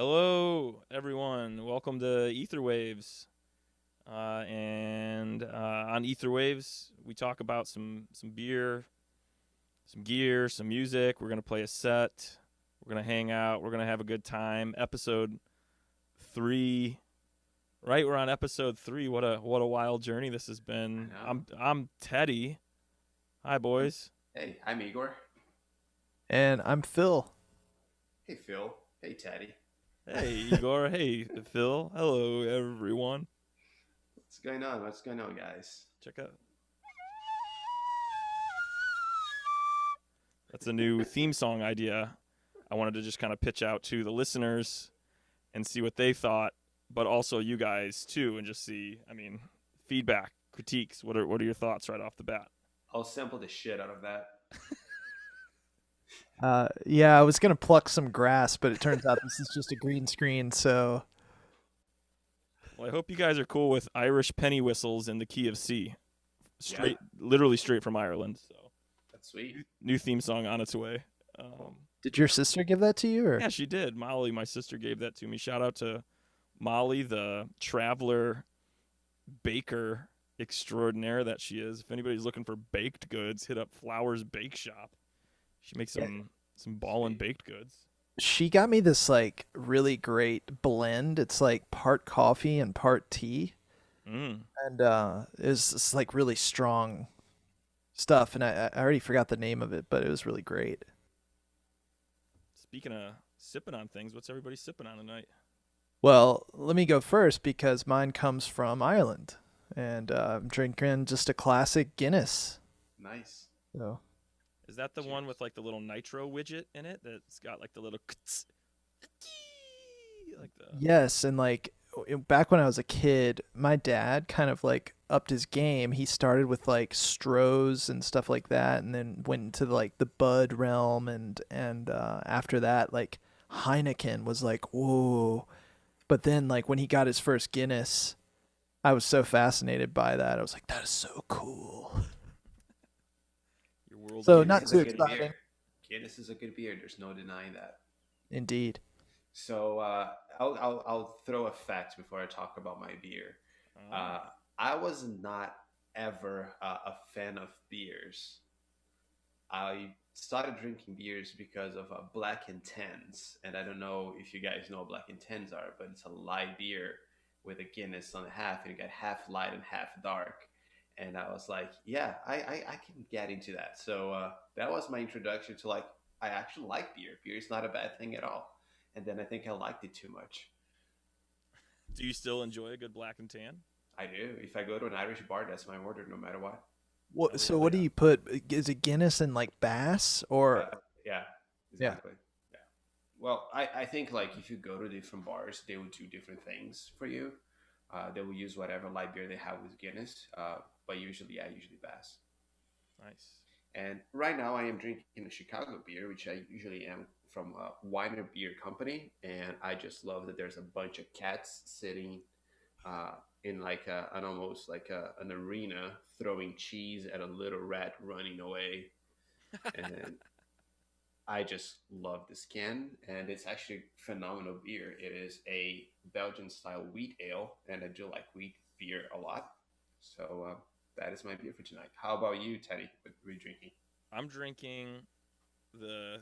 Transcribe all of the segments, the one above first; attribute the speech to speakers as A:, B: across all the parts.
A: Hello, everyone. Welcome to Etherwaves. And on Etherwaves, we talk about some beer, some gear, some music. We're gonna play a set. We're gonna hang out. We're gonna have a good time. Episode 3. Right, we're on episode 3. What a wild journey this has
B: I
A: been.
B: know.
A: I'm Teddy. Hi, boys.
B: Hey, I'm Igor.
C: And I'm Phil.
B: Hey, Phil. Hey, Teddy.
A: Hey, Igor. Hey, Phil. Hello, everyone.
B: What's going on? What's going on, guys?
A: Check out. That's a new theme song idea. I wanted to just kind of pitch out to the listeners and see what they thought, but also you guys too, and just see. I mean, feedback, critiques. What are your thoughts right off the bat?
B: I'll sample the shit out of that.
C: Yeah, I was gonna pluck some grass, but it turns out this is just a green screen. So
A: Well, I hope you guys are cool with Irish penny whistles in the key of C,
B: Yeah,
A: literally straight from Ireland. So
B: that's sweet.
A: new theme song on its way.
C: did your sister give that to you, or?
A: Yeah, she did. Molly, my sister, gave that to me. Shout out to Molly, the traveler baker extraordinaire that she is. If anybody's looking for baked goods, hit up Flowers Bake Shop. She makes
C: Yeah.
A: some ballin'
B: Sweet.
A: baked goods.
C: She got me this like really great blend. It's like part coffee and part tea,
A: Mm.
C: and it's like really strong stuff. And I already forgot the name of it, but it was really great.
A: Speaking of sipping on things, what's everybody sipping on tonight?
C: Well, let me go first because mine comes from Ireland, and I'm drinking just a classic Guinness.
B: Nice.
C: So
A: Is that the one
B: Cheers.
A: with like the little nitro widget in it that's got like the little like the
C: yes, and like back when I was a kid, my dad kind of like upped his game. He started with like Strohs and stuff like that, and then went into like the Bud realm, and after that, like Heineken was like whoa. But then like when he got his first Guinness, I was so fascinated by that. I was like, that is so cool.
A: your world
C: So
B: Guinness
C: not
B: is
A: views.
B: a
C: too
B: good beer.
C: exciting,
B: Guinness is a good beer. There's no denying that.
C: indeed.
B: So I'll throw a fact before I talk about my beer.
A: Ah,
B: Uh, I was not ever a fan of beers. I started drinking beers because of Black and Tens, and I don't know if you guys know what Black and Tens are, but it's a light beer with a Guinness on the half, and you get half light and half dark. And I was like, yeah, I can get into that. So that was my introduction to like I actually like beer. Beer is not a bad thing at all. And then I think I liked it too much.
A: do you still enjoy a good black and tan?
B: I do. If I go to an Irish bar, that's my order, no matter what.
C: What?
A: Hell
C: So
A: yeah.
C: what do you put? Is it Guinness and like Bass or?
B: Yeah,
C: Yeah.
B: exactly. Yeah. Well, I think like if you go to different bars, they will do different things for you. They will use whatever light beer they have with Guinness. But usually, I usually pass.
A: Nice.
B: And right now, I am drinking a Chicago beer, which I usually am from a Weiner Beer Company. And I just love that there's a bunch of cats sitting uh, in like an almost like an arena throwing cheese at a little rat running away. And I just love this can, and it's actually phenomenal beer. It is a Belgian style wheat ale, and I do like wheat beer a lot. So that is my beer for tonight. How about you, Teddy? What are you drinking?
A: I'm drinking the,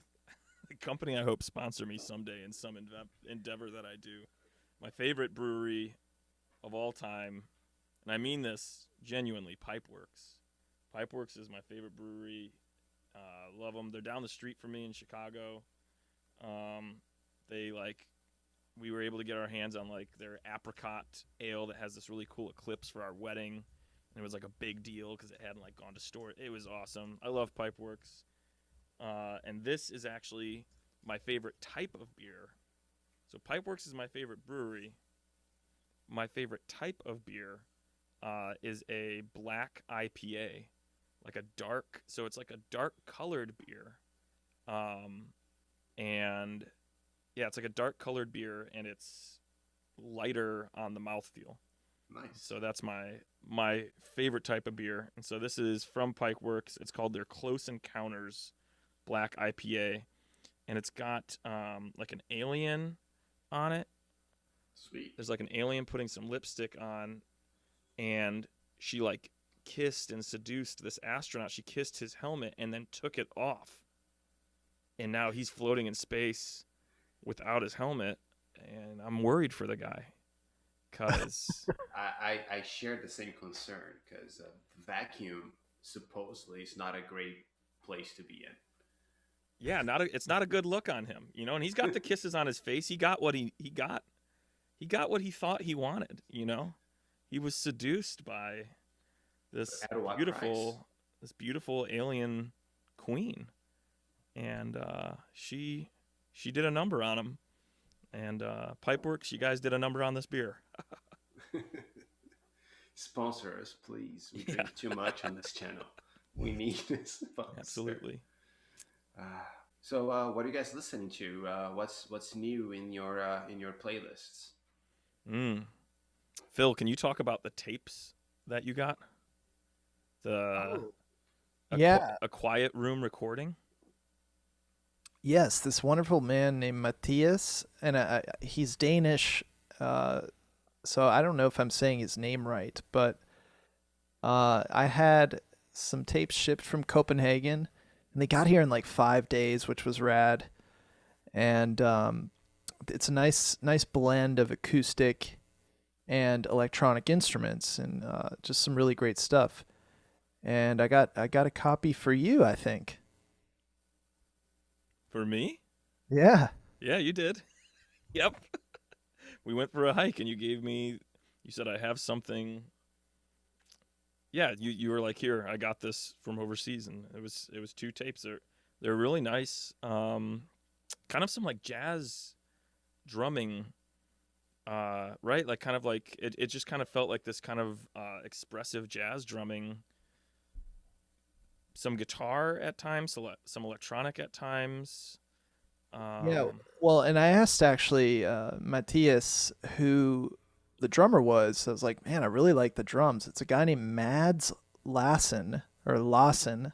A: the company I hope sponsor me someday in some endeavor that I do. My favorite brewery of all time, and I mean this genuinely, Pipeworks. Pipeworks is my favorite brewery. Love them. They're down the street from me in Chicago. Um, they like we were able to get our hands on like their apricot ale that has this really cool eclipse for our wedding, and it was like a big deal because it hadn't like gone to store. It was awesome. I love Pipeworks, and this is actually my favorite type of beer. So Pipeworks is my favorite brewery. My favorite type of beer is a black IPA, like a dark. So it's like a dark colored beer, um, and yeah, it's like a dark colored beer, and it's lighter on the mouthfeel.
B: Nice.
A: So that's my favorite type of beer. And so this is from Pikeworks. It's called their Close Encounters Black IPA, and it's got like an alien on it.
B: Sweet.
A: There's like an alien putting some lipstick on, and she like kissed and seduced this astronaut. She kissed his helmet and then took it off, and now he's floating in space without his helmet, and I'm worried for the guy because
B: I share the same concern because vacuum supposedly is not a great place to be in.
A: yeah, it's not a good look on him, you know. And he's got the kisses on his face. He got what he got. He got what he thought he wanted, you know. He was seduced by this
B: At what price?
A: beautiful alien queen, and she did a number on him. And Pipeworks, you guys did a number on this beer.
B: Sponsor us, please. We
A: Yeah,
B: drink too much on this channel. We need a sponsor.
A: absolutely.
B: Uh, so, what are you guys listening to? What's new in your playlists?
A: Mm. Phil, can you talk about the tapes that you got? The
C: Oh, yeah.
A: a quiet room recording.
C: Yes, this wonderful man named Matthias, and he's Danish. Uh, so I don't know if I'm saying his name right, but I had some tapes shipped from Copenhagen, and they got here in like 5 days, which was rad. And it's a nice blend of acoustic and electronic instruments, and just some really great stuff. And I got a copy for you, I think.
A: For me?
C: Yeah.
A: Yeah, you did. Yep. We went for a hike and you said I have something. Yeah, you were like, "Here, I got this from overseas." And it was two tapes. They're really nice. Kind of some like jazz drumming, right? Like kind of like it just kind of felt like this kind of expressive jazz drumming. Some guitar at times, some electronic at times.
C: Yeah.
A: Um,
C: Well, and I asked actually Matthias who the drummer was. I was like, man, I really like the drums. It's a guy named Mads Lassen or Lawson,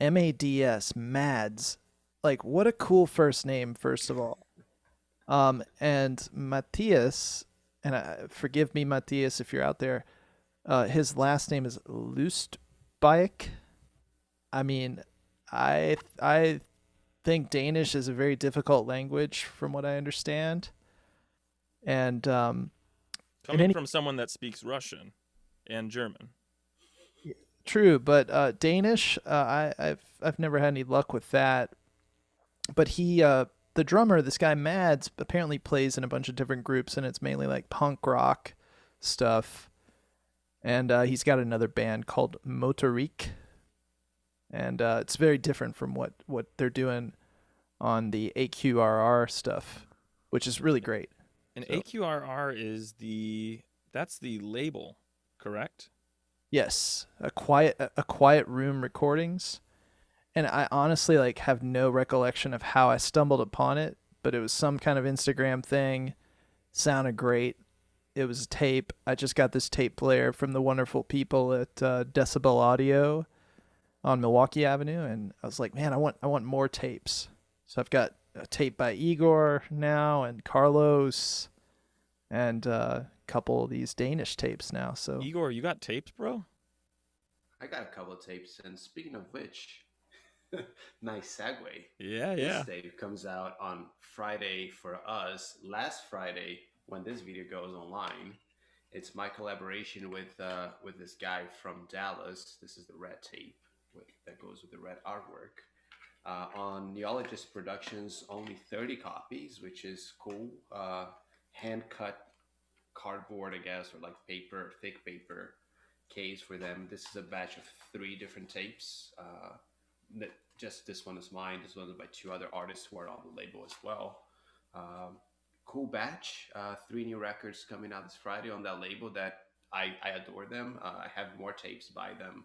C: Mads, Mads. Like, what a cool first name, first of all. And Matthias, and forgive me, Matthias, if you're out there. His last name is Lustbayek. I mean, I think Danish is a very difficult language, from what I understand. And in
A: Coming
C: any
A: from someone that speaks Russian and German.
C: true, but Danish, I've never had any luck with that. But the drummer, this guy Mads, apparently plays in a bunch of different groups, and it's mainly like punk rock stuff. And he's got another band called Motorik, and it's very different from what they're doing on the AQRR stuff, which is really great.
A: And
C: So
A: AQRR that's the label, correct?
C: yes, a quiet room recordings, and I honestly like have no recollection of how I stumbled upon it, but it was some kind of Instagram thing. Sounded great. It was a tape. I just got this tape player from the wonderful people at Decibel Audio on Milwaukee Avenue, and I was like, man, I want more tapes. So I've got a tape by Igor now and Carlos, and a couple of these Danish tapes now. So
A: Igor, you got tapes, bro?
B: I got a couple of tapes, and speaking of which, nice segue.
A: Yeah,
B: This
A: yeah.
B: tape comes out on Friday for us. Last Friday, when this video goes online, it's my collaboration with this guy from Dallas. This is the red tape that goes with the red artwork. On Neologist Productions, only 30 copies, which is cool. Hand cut cardboard, I guess, or like paper, thick paper case for them. This is a batch of 3 different tapes. Just this one is mine. This one is by 2 other artists who are on the label as well. Um, cool batch. 3 new records coming out this Friday on that label that I adore them. I have more tapes by them,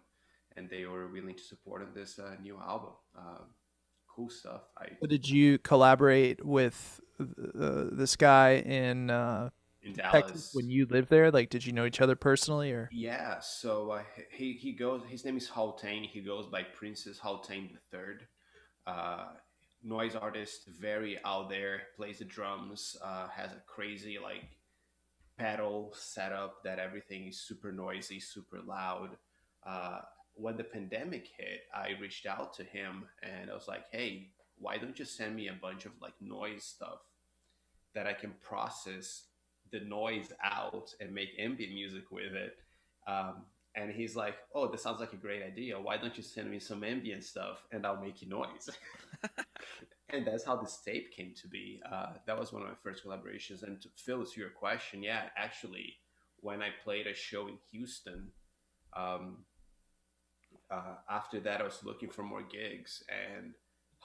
B: and they were willing to support on this new album. Cool stuff.
C: did you collaborate with this guy in
B: In
C: Texas
B: Dallas.
C: when you lived there? Like, did you know each other personally, or?
B: Yeah, so he goes. His name is Haltain. He goes by Princess Haltain the Third. Uh, noise artist, very out there, plays the drums, has a crazy like pedal setup that everything is super noisy, super loud. Uh, when the pandemic hit, I reached out to him and I was like, "Hey, why don't you send me a bunch of like noise stuff that I can process the noise out and make ambient music with it?" And he's like, "Oh, this sounds like a great idea. Why don't you send me some ambient stuff and I'll make you noise?" And that's how this tape came to be. That was one of my first collaborations. And to Phil, to your question, yeah, actually, when I played a show in Houston, um, after that, I was looking for more gigs, and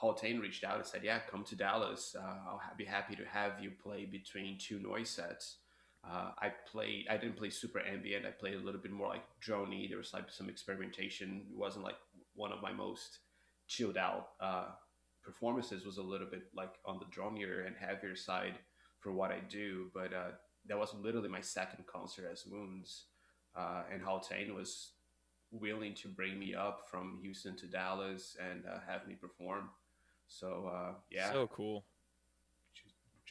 B: Haltane reached out and said, "Yeah, come to Dallas. I'll be happy to have you play between two noise sets." I played. I didn't play super ambient. I played a little bit more like droney. There was like some experimentation. It wasn't like one of my most chilled out performances. Was a little bit like on the dronier and heavier side for what I do. But that was literally my second concert as Wounds, and Haltane was willing to bring me up from Houston to Dallas and have me perform. So yeah,
A: So cool.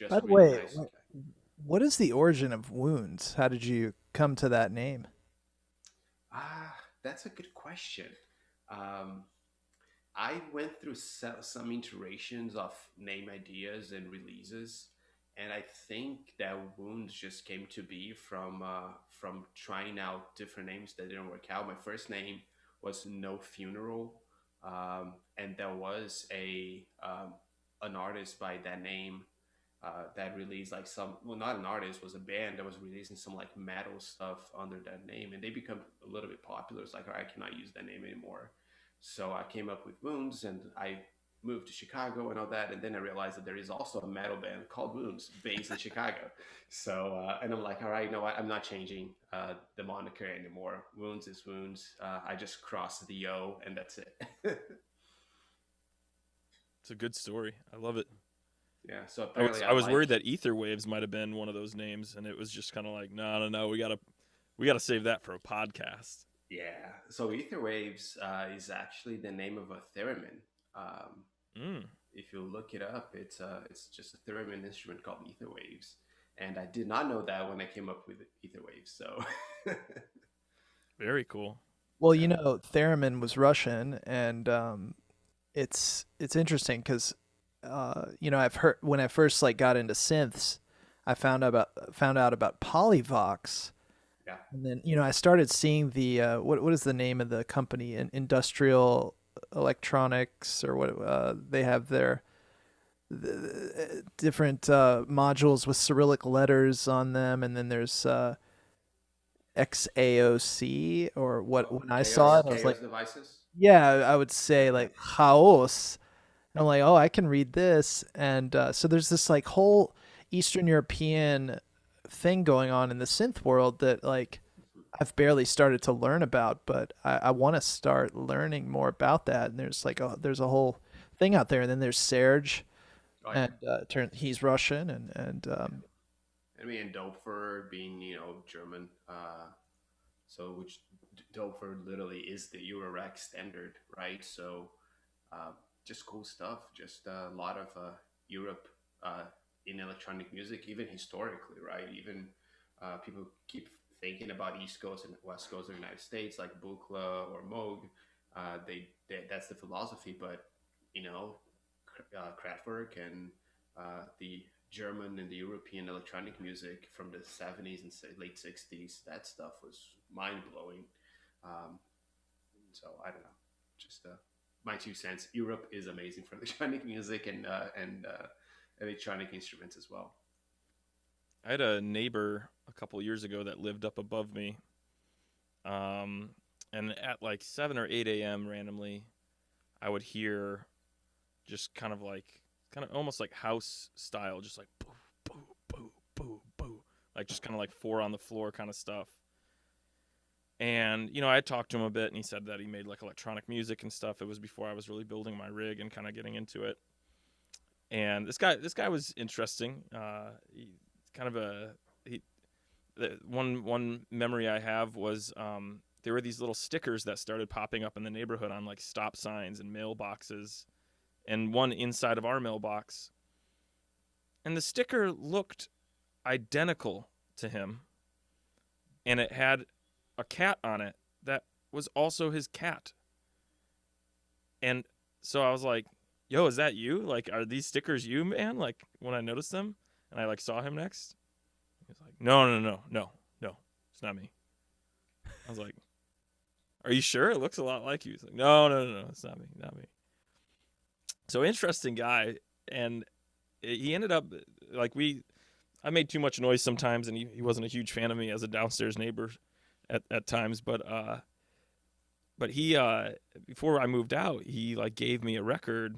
C: By
B: just
C: the
B: really
C: way,
B: nice.
C: what is the origin of Wounds? How did you come to that name?
B: That's a good question. Um, I went through some iterations of name ideas and releases, and I think that Wounds just came to be from trying out different names that didn't work out. My first name was No Funeral, and there was a an artist by that name that released like some, well, not an artist, was a band that was releasing some like metal stuff under that name, and they become a little bit popular. It's like, all right, I cannot use that name anymore. So I came up with Wounds, and I moved to Chicago and all that, and then I realized that there is also a metal band called Wounds based in Chicago. So and I'm like, all right, you know what, I'm not changing the moniker anymore. Wounds is Wounds. I just crossed the O, and that's it.
A: It's a good story. I love it.
B: Yeah, so
A: I was
B: apparently
A: I
B: I
A: was
B: like.
A: worried that Etherwaves might have been one of those names, and it was just kind of like, no, no, no, we gotta save that for a podcast.
B: Yeah. So Etherwaves is actually the name of a theremin. Um,
A: Mm,
B: if you look it up, it's just a theremin instrument called Etherwaves, and I did not know that when I came up with Etherwaves. So
A: very cool.
C: Well,
B: yeah,
C: Theremin was Russian, and it's interesting because I've heard when I first like got into synths, I found out about polyvox,
B: yeah.
C: and then I started seeing the what is the name of the company, Industrial Electronics, or what they have their different modules with Cyrillic letters on them, and then there's XAOC, or what,
B: Oh,
C: when I saw
B: chaos,
C: it I was like,
B: chaos devices.
C: yeah, I would say
B: Yeah,
C: like chaos. And I'm like, oh, I can read this. And so there's this like whole Eastern European thing going on in the synth world that like
B: mhm.
C: I've barely started to learn about, but I want to start learning more about that. And there's a whole thing out there. And then there's Serge,
B: Oh yeah,
C: and he's Russian, and
B: yeah. I mean, and Doper being German, which Doper literally is the Eurorack standard, right? So uh, just cool stuff. Just a lot of Europe uh, in electronic music, even historically, right? Even people keep thinking about East Coast and West Coast of the United States, like Buchla or Moog. That's the philosophy, but you know, Kraftwerk and the German and the European electronic music from the 70s and late 60s, that stuff was mind blowing. Um, so I don't know, just my 2 cents. Europe is amazing for electronic music and electronic instruments as well.
A: I had a neighbor a couple years ago that lived up above me, um, and at like 7 or 8 a.m. randomly, I would hear just kind of almost like house style, just like boo, boo, boo, boo, boo, like just kind of like four on the floor kind of stuff. And I talked to him a bit, and he said that he made like electronic music and stuff. It was before I was really building my rig and kind of getting into it. And this guy was interesting. He kind of a he. One memory I have was there were these little stickers that started popping up in the neighborhood on like stop signs and mailboxes, and one inside of our mailbox. And the sticker looked identical to him. And it had a cat on it that was also his cat. And so I was like, yo, is that you? Like, are these stickers you, man? Like, when I noticed them and I, like, saw him next, he was like, no, it's not me. I was like, are you sure? It looks a lot like you. He's like, no, it's not me. So interesting guy. And he ended up, like, I made too much noise sometimes, and he wasn't a huge fan of me as a downstairs neighbor at times. But he, before I moved out, he, like, gave me a record,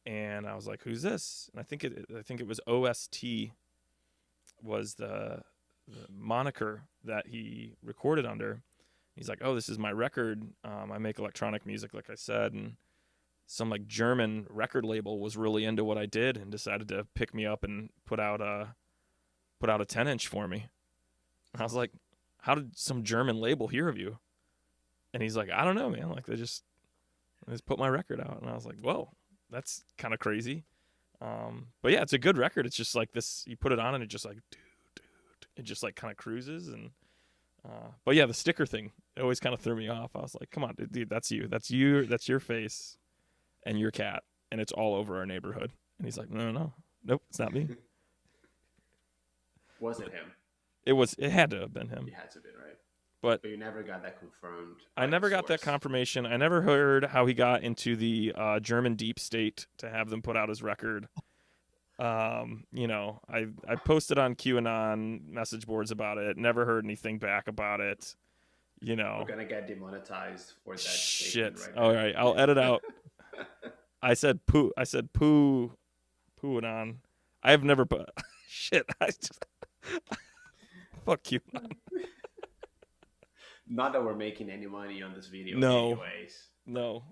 A: and I was like, who's this? And I think it was OST was the moniker that he recorded under. He's like, oh, this is my record. I make electronic music, like I said, and some, like, German record label was really into what I did and decided to pick me up and put out a 10-inch for me. And I was like, how did some German label hear of you? And he's like, I don't know, man. Like, they just put my record out. And I was like, whoa, that's kind of crazy. But yeah, it's a good record. It's just like this, you put it on and it just like, it just like kind of cruises. And but yeah, the sticker thing, it always kind of threw me off. I was like, come on, dude, that's you. That's your face and your cat. And it's all over our neighborhood. And he's like, no, nope, it's not me.
B: Was it him?
A: It had to have been him.
B: It had to be, right?
A: But
B: you never got that confirmed.
A: I never got that confirmation. I never heard how he got into the German deep state to have them put out his record. You know, I posted on QAnon message boards about it. Never heard anything back about it. You know,
B: we're gonna get demonetized for that.
A: Shit.
B: Right,
A: all right, I'll edit out. I said poo. Pooing on. I have never put. Shit. Fuck you.
B: Not that we're making any money on this video.
A: No.
B: Anyways.
A: No.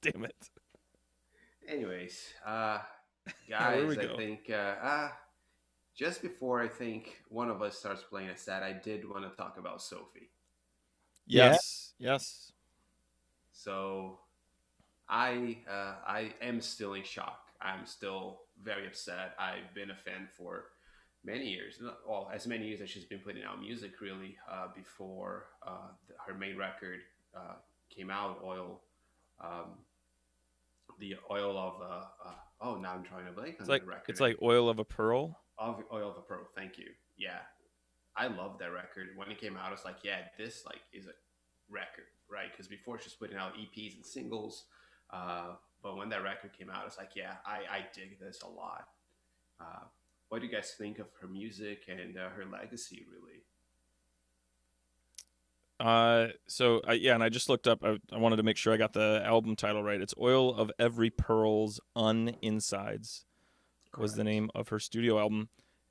A: Damn it.
B: Anyways, guys, I think just before I think one of us starts playing a set, I did want to talk about Sophie.
A: Yes.
B: So I am still in shock. I'm still very upset. I've been a fan for many years, well, as many years as she's been putting out music, really, before her main record came out, Oil. The Oil of, now I'm trying to blank on the record.
A: It's like Oil of a Pearl?
B: Oil of a Pearl, thank you. Yeah. I love that record. When it came out, I was like, yeah, this like is a record, right? Because before she was putting out EPs and singles, but when that record came out, I was like, yeah, I dig this a lot. What do you guys think of her music and her legacy, really?
A: And I just looked up. I wanted to make sure I got the album title right. It's Oil of Every Pearl's Insides was the name of her studio album.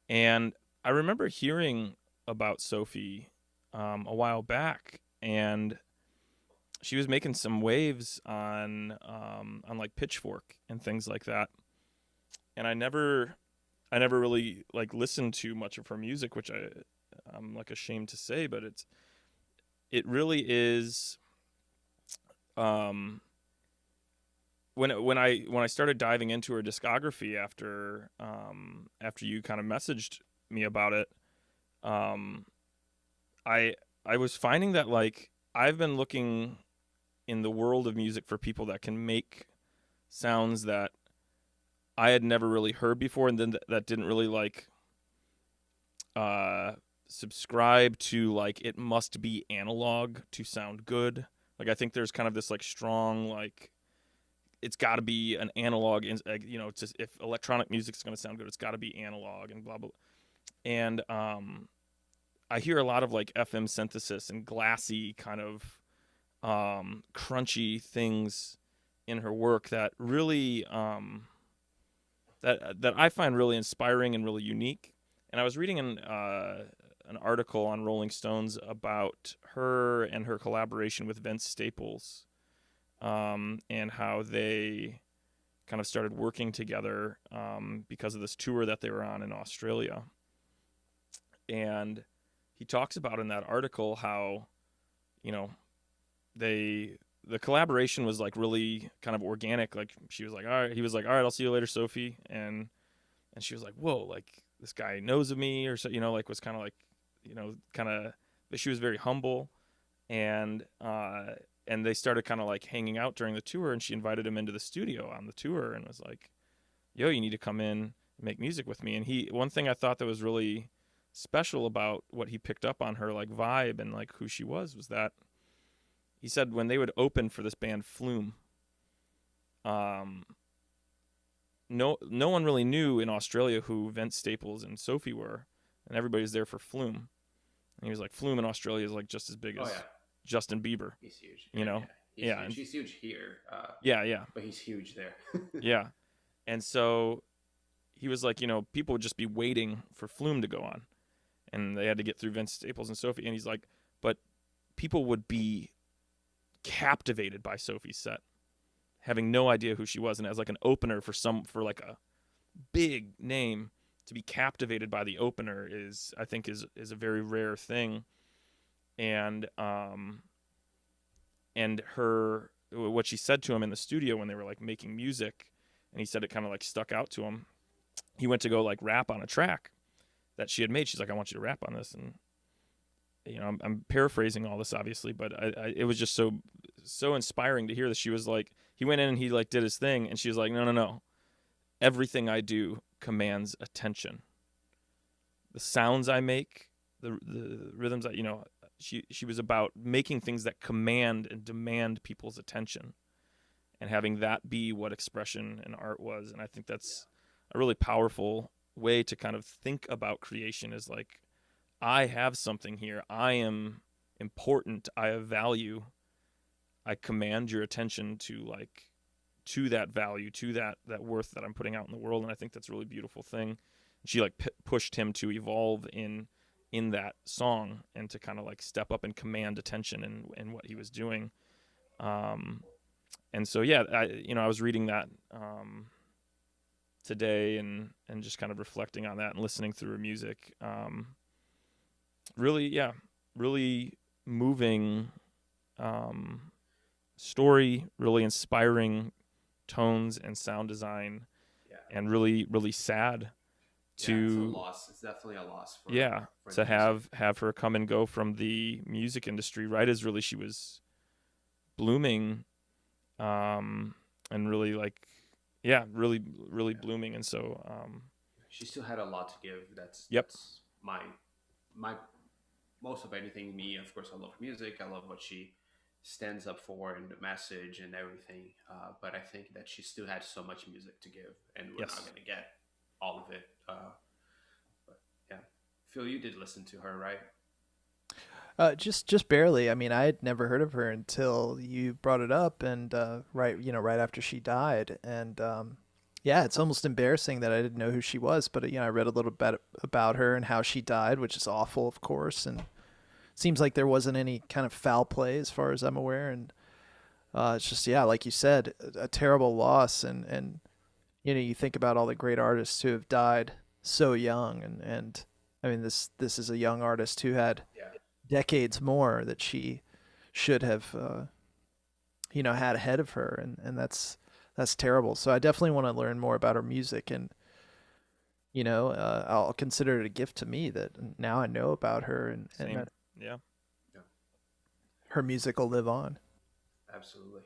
A: And I remember hearing about Sophie a while back, and she was making some waves on like Pitchfork and things like that. And I never really like listened to much of her music, which I'm like ashamed to say, but it really is. When I started diving into her discography after you kind of messaged me about it, I was finding that, like, I've been looking in the world of music for people that can make sounds that I had never really heard before, and then that didn't really like subscribe to like it must be analog to sound good. Like, I think there's kind of this like strong like it's got to be an analog, you know, just if electronic music's going to sound good, it's got to be analog and blah blah. And I hear a lot of like FM synthesis and glassy kind of crunchy things in her work that really that I find really inspiring and really unique. And I was reading an article on Rolling Stones about her and her collaboration with Vince Staples, and how they kind of started working together because of this tour that they were on in Australia. And he talks about in that article how, you know, they the collaboration was like really kind of organic. Like she was like, all right, he was like, all right, I'll see you later, Sophie. And she was like, whoa, like this guy knows of me, or so, like was kind of like, kind of, but she was very humble. And they started kind of like hanging out during the tour, and she invited him into the studio on the tour and was like, yo, you need to come in and make music with me. And one thing I thought that was really special about what he picked up on her like vibe and like who she was that he said when they would open for this band Flume, no one really knew in Australia who Vince Staples and Sophie were, and everybody's there for Flume. And he was like, Flume in Australia is like just as big as Justin Bieber.
B: He's huge.
A: He's
B: huge. He's huge here.
A: Yeah.
B: But he's huge there.
A: Yeah. And so he was like, people would just be waiting for Flume to go on, and they had to get through Vince Staples and Sophie. And he's like, but people would be captivated by Sophie's set, having no idea who she was, and as like an opener for like a big name, to be captivated by the opener is a very rare thing. And what she said to him in the studio when they were like making music, and he said it kind of like stuck out to him. He went to go like rap on a track that she had made. She's like, I want you to rap on this. And I'm paraphrasing all this obviously, but it was just so inspiring to hear that she was like, he went in and he like did his thing, and she was like, no, everything I do commands attention. The sounds I make, the rhythms that, she was about making things that command and demand people's attention, and having that be what expression and art was. And I think that's a really powerful way to kind of think about creation, is like, I have something here. I am important. I have value. I command your attention to that value, to that worth that I'm putting out in the world. And I think that's a really beautiful thing. She like pushed him to evolve in that song, and to kind of like step up and command attention in what he was doing. And so, yeah, I was reading that today and just kind of reflecting on that and listening through her music. Really moving story, really inspiring tones and sound design, and really, really sad
B: it's a loss. It's definitely a loss for
A: to have her come and go from the music industry right as really she was blooming, and really like really blooming. And so
B: she still had a lot to give. That's my most of anything. Me, of course, I love music. I love what she stands up for and the message and everything. But I think that she still had so much music to give, and we're not going to get all of it. But yeah, Phil, you did listen to her, right?
C: Just barely. I mean, I had never heard of her until you brought it up, and right after she died. And yeah, it's almost embarrassing that I didn't know who she was. But I read a little bit about her and how she died, which is awful, of course. And seems like there wasn't any kind of foul play as far as I'm aware. And it's just, like you said, a terrible loss. And you think about all the great artists who have died so young, and I mean, this is a young artist who had decades more that she should have had ahead of her, and that's terrible. So I definitely want to learn more about her music, and I'll consider it a gift to me that now I know about her, and that her music will live on.
B: Absolutely.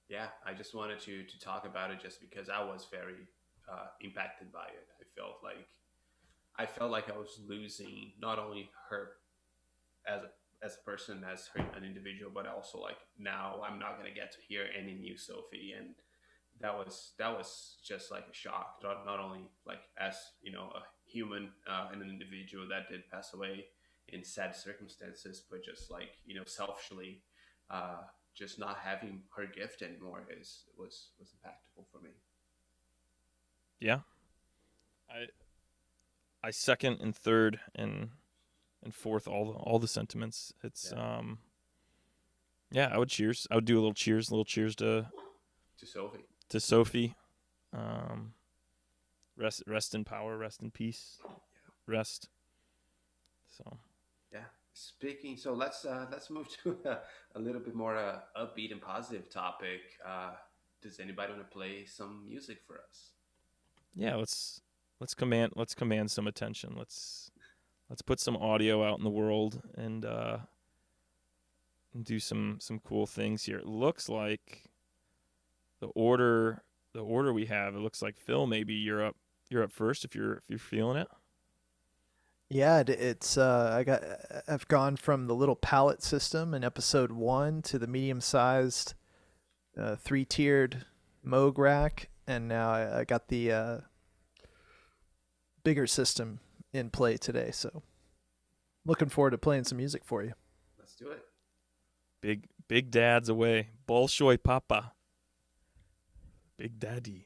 B: Yeah, I just wanted to talk about it just because I was very impacted by it. I felt like I was losing not only her as a person, as her, an individual, but also like now I'm not gonna get to hear any new Sophie, and that was just like a shock. Not only like as a human and an individual that did pass away in sad circumstances, but just like selfishly, just not having her gift anymore was impactful for me.
A: Yeah, I second and third and fourth all the sentiments. It's I would cheers. I would do a little cheers to
B: Sophie.
A: To Sophie. Rest in power, rest in peace. Rest. So
B: Speaking, so let's move to a little bit more upbeat and positive topic. Does anybody want to play some music for us?
A: Yeah, let's command some attention. Let's put some audio out in the world and do some cool things here. It looks like the order we have. It looks like Phil. Maybe you're up first if you're feeling it.
C: Yeah, it's I've gone from the little palette system in episode 1 to the medium-sized 3-tiered Moog rack, and now I got the bigger system in play today. So looking forward to playing some music for you.
B: Let's do it.
A: Big dad's away. Bolshoi Papa. Big Daddy.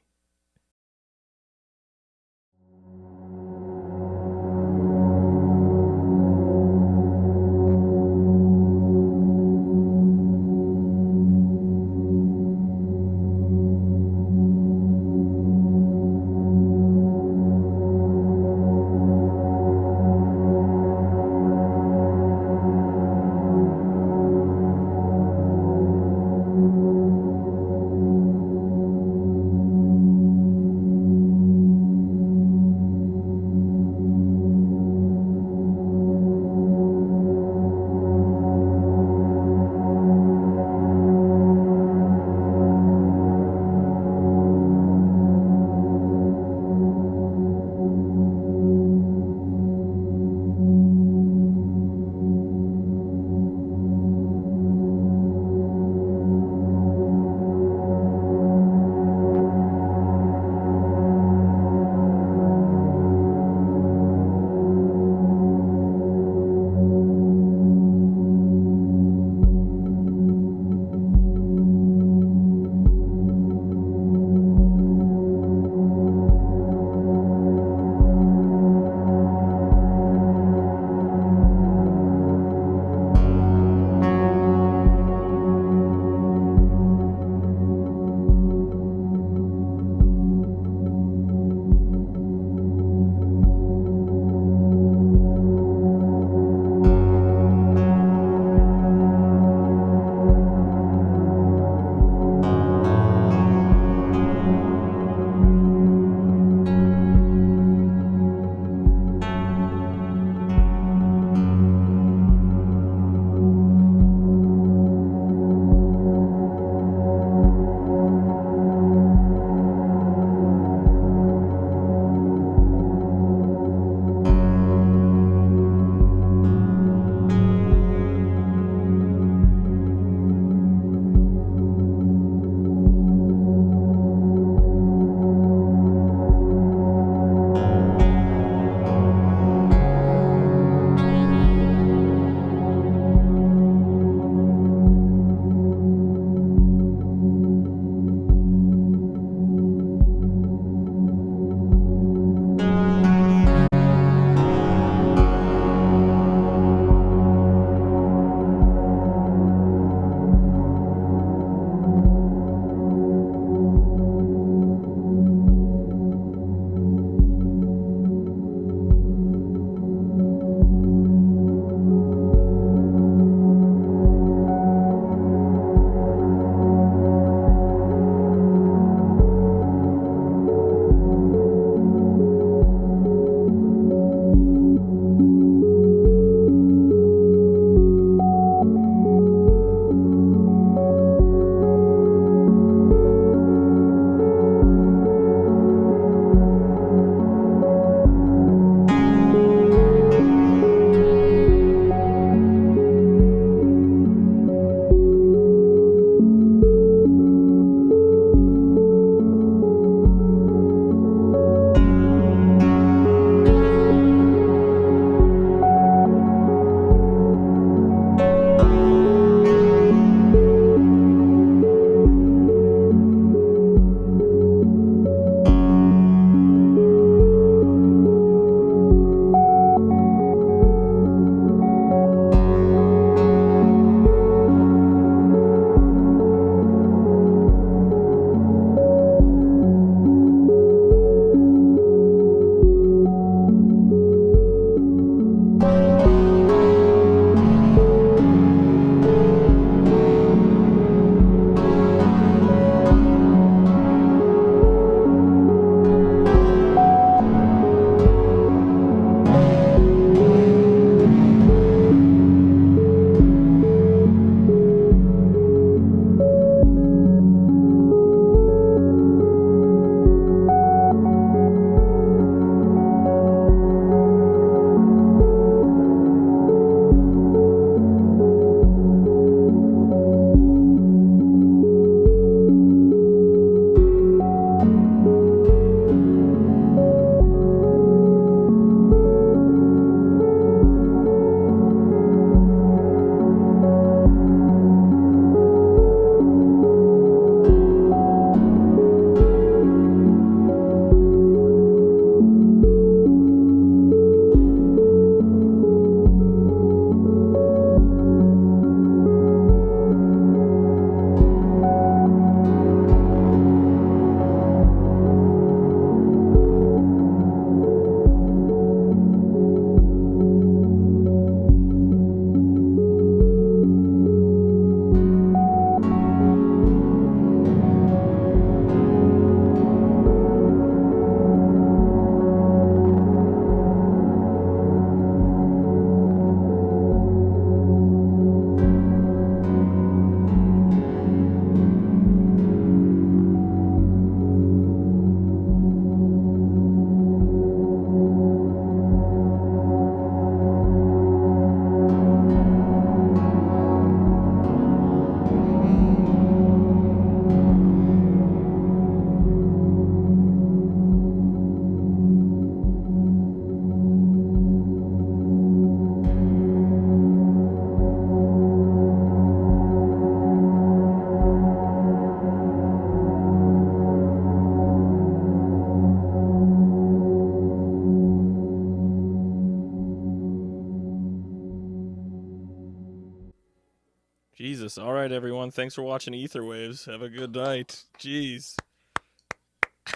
A: Jesus. All right, everyone. Thanks for watching Etherwaves. Have a good night. Jeez.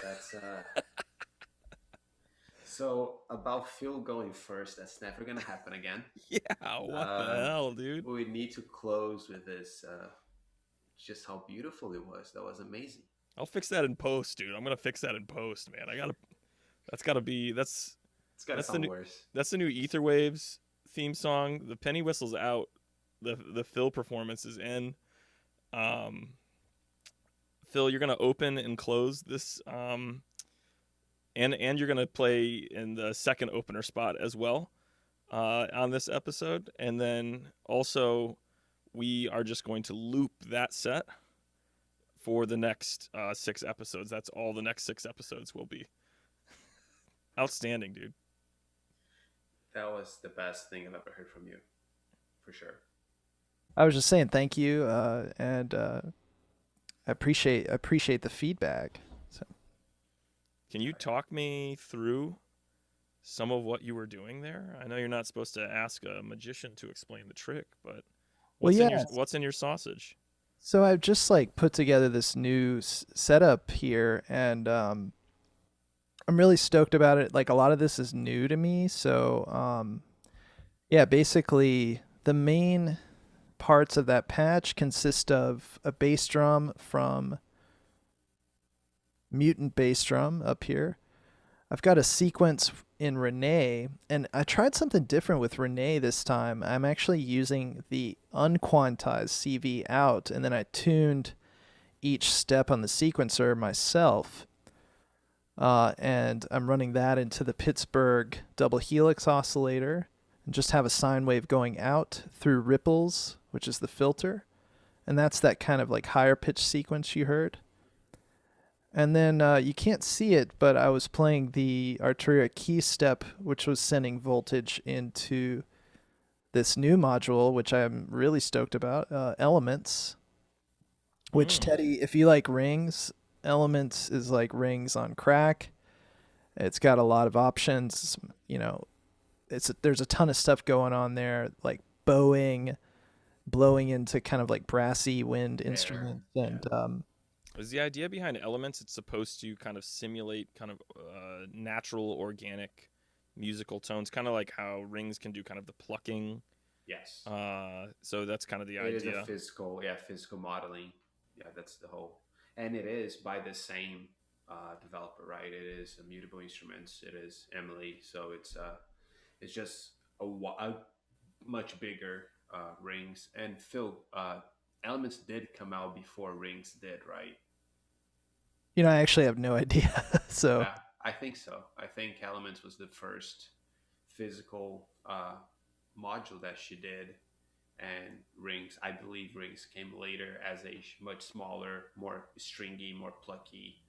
B: That's so about Phil going first. That's never gonna happen again.
A: Yeah, what the
B: Um,
A: hell, dude?
B: we need to close with this. Just how beautiful it was. That was amazing.
A: I'll fix that in post, dude. I'm gonna fix that in post, man. That's gotta be
B: It's gotta
A: that's the
B: sound
A: new
B: worse.
A: that's the new Etherwaves theme song. The penny whistle's out. The Phil performance is in. Um, Phil, you're gonna open and close this. And you're gonna play in the second opener spot as well, on this episode, and then also we are just going to loop that set for the next 6 episodes. That's all the next 6 episodes will be. Outstanding, dude.
B: That was the best thing I've ever heard from you, for sure.
C: I was just saying thank you, and I appreciate the feedback. So.
A: Can you talk me through some of what you were doing there? I know you're not supposed to ask a magician to explain the trick, but what's in your sausage?
C: So I've just like put together this new setup here, and I'm really stoked about it. Like a lot of this is new to me, so yeah, basically the main parts of that patch consist of a bass drum from Mutant Bass Drum up here. I've got a sequence in Renee, and I tried something different with Renee this time. I'm actually using the unquantized CV out, and then I tuned each step on the sequencer myself. And I'm running that into the Pittsburgh double helix oscillator, and just have a sine wave going out through ripples, which is the filter. And that's that kind of like higher pitch sequence you heard. And then you can't see it, but I was playing the Arturia key step, which was sending voltage into this new module, which I'm really stoked about, Elements, which Teddy, if you like rings, Elements is like rings on crack. It's got a lot of options, you know, there's a ton of stuff going on there, like bowing, blowing into kind of like brassy wind instruments, and
A: Is the idea behind Elements it's supposed to kind of simulate kind of natural, organic musical tones, kind of like how rings can do kind of the plucking?
B: Yes.
A: So that's kind of the idea.
B: It is a physical modeling. Yeah, that's the whole. And it is by the same developer, right? It is Mutable Instruments. It is Emily. So it's just a much bigger rings. And Phil, Elements did come out before rings did, right?
C: You know, I actually have no idea. So
B: yeah, I think so. I think Elements was the first physical module that she did, and rings, I believe rings came later as a much smaller, more stringy, more plucky,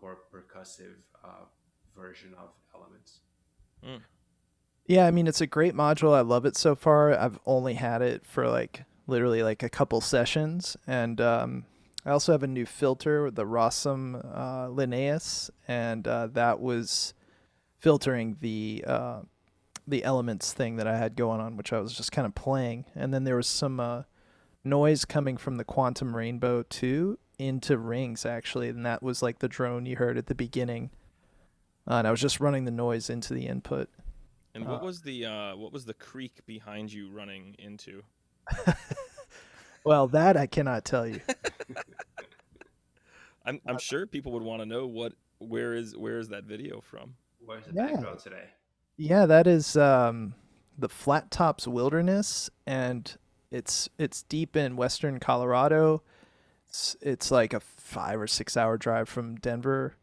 B: more percussive version of Elements.
C: Yeah, I mean, it's a great module. I love it so far. I've only had it for like literally like a couple sessions, and I also have a new filter, the Rossum Linnaeus, and that was filtering the Elements thing that I had going on, which I was just kind of playing. And then there was some noise coming from the Quantum Rainbow 2 into rings, actually, and that was like the drone you heard at the beginning. And I was just running the noise into the input.
A: And what was the creek behind you running into?
C: Well, that I cannot tell you.
A: I'm sure people would want to know where is that video from?
B: Where's the background today?
C: Yeah, that is the Flat Tops Wilderness, and it's deep in western Colorado. It's like a 5 or 6 hour drive from Denver,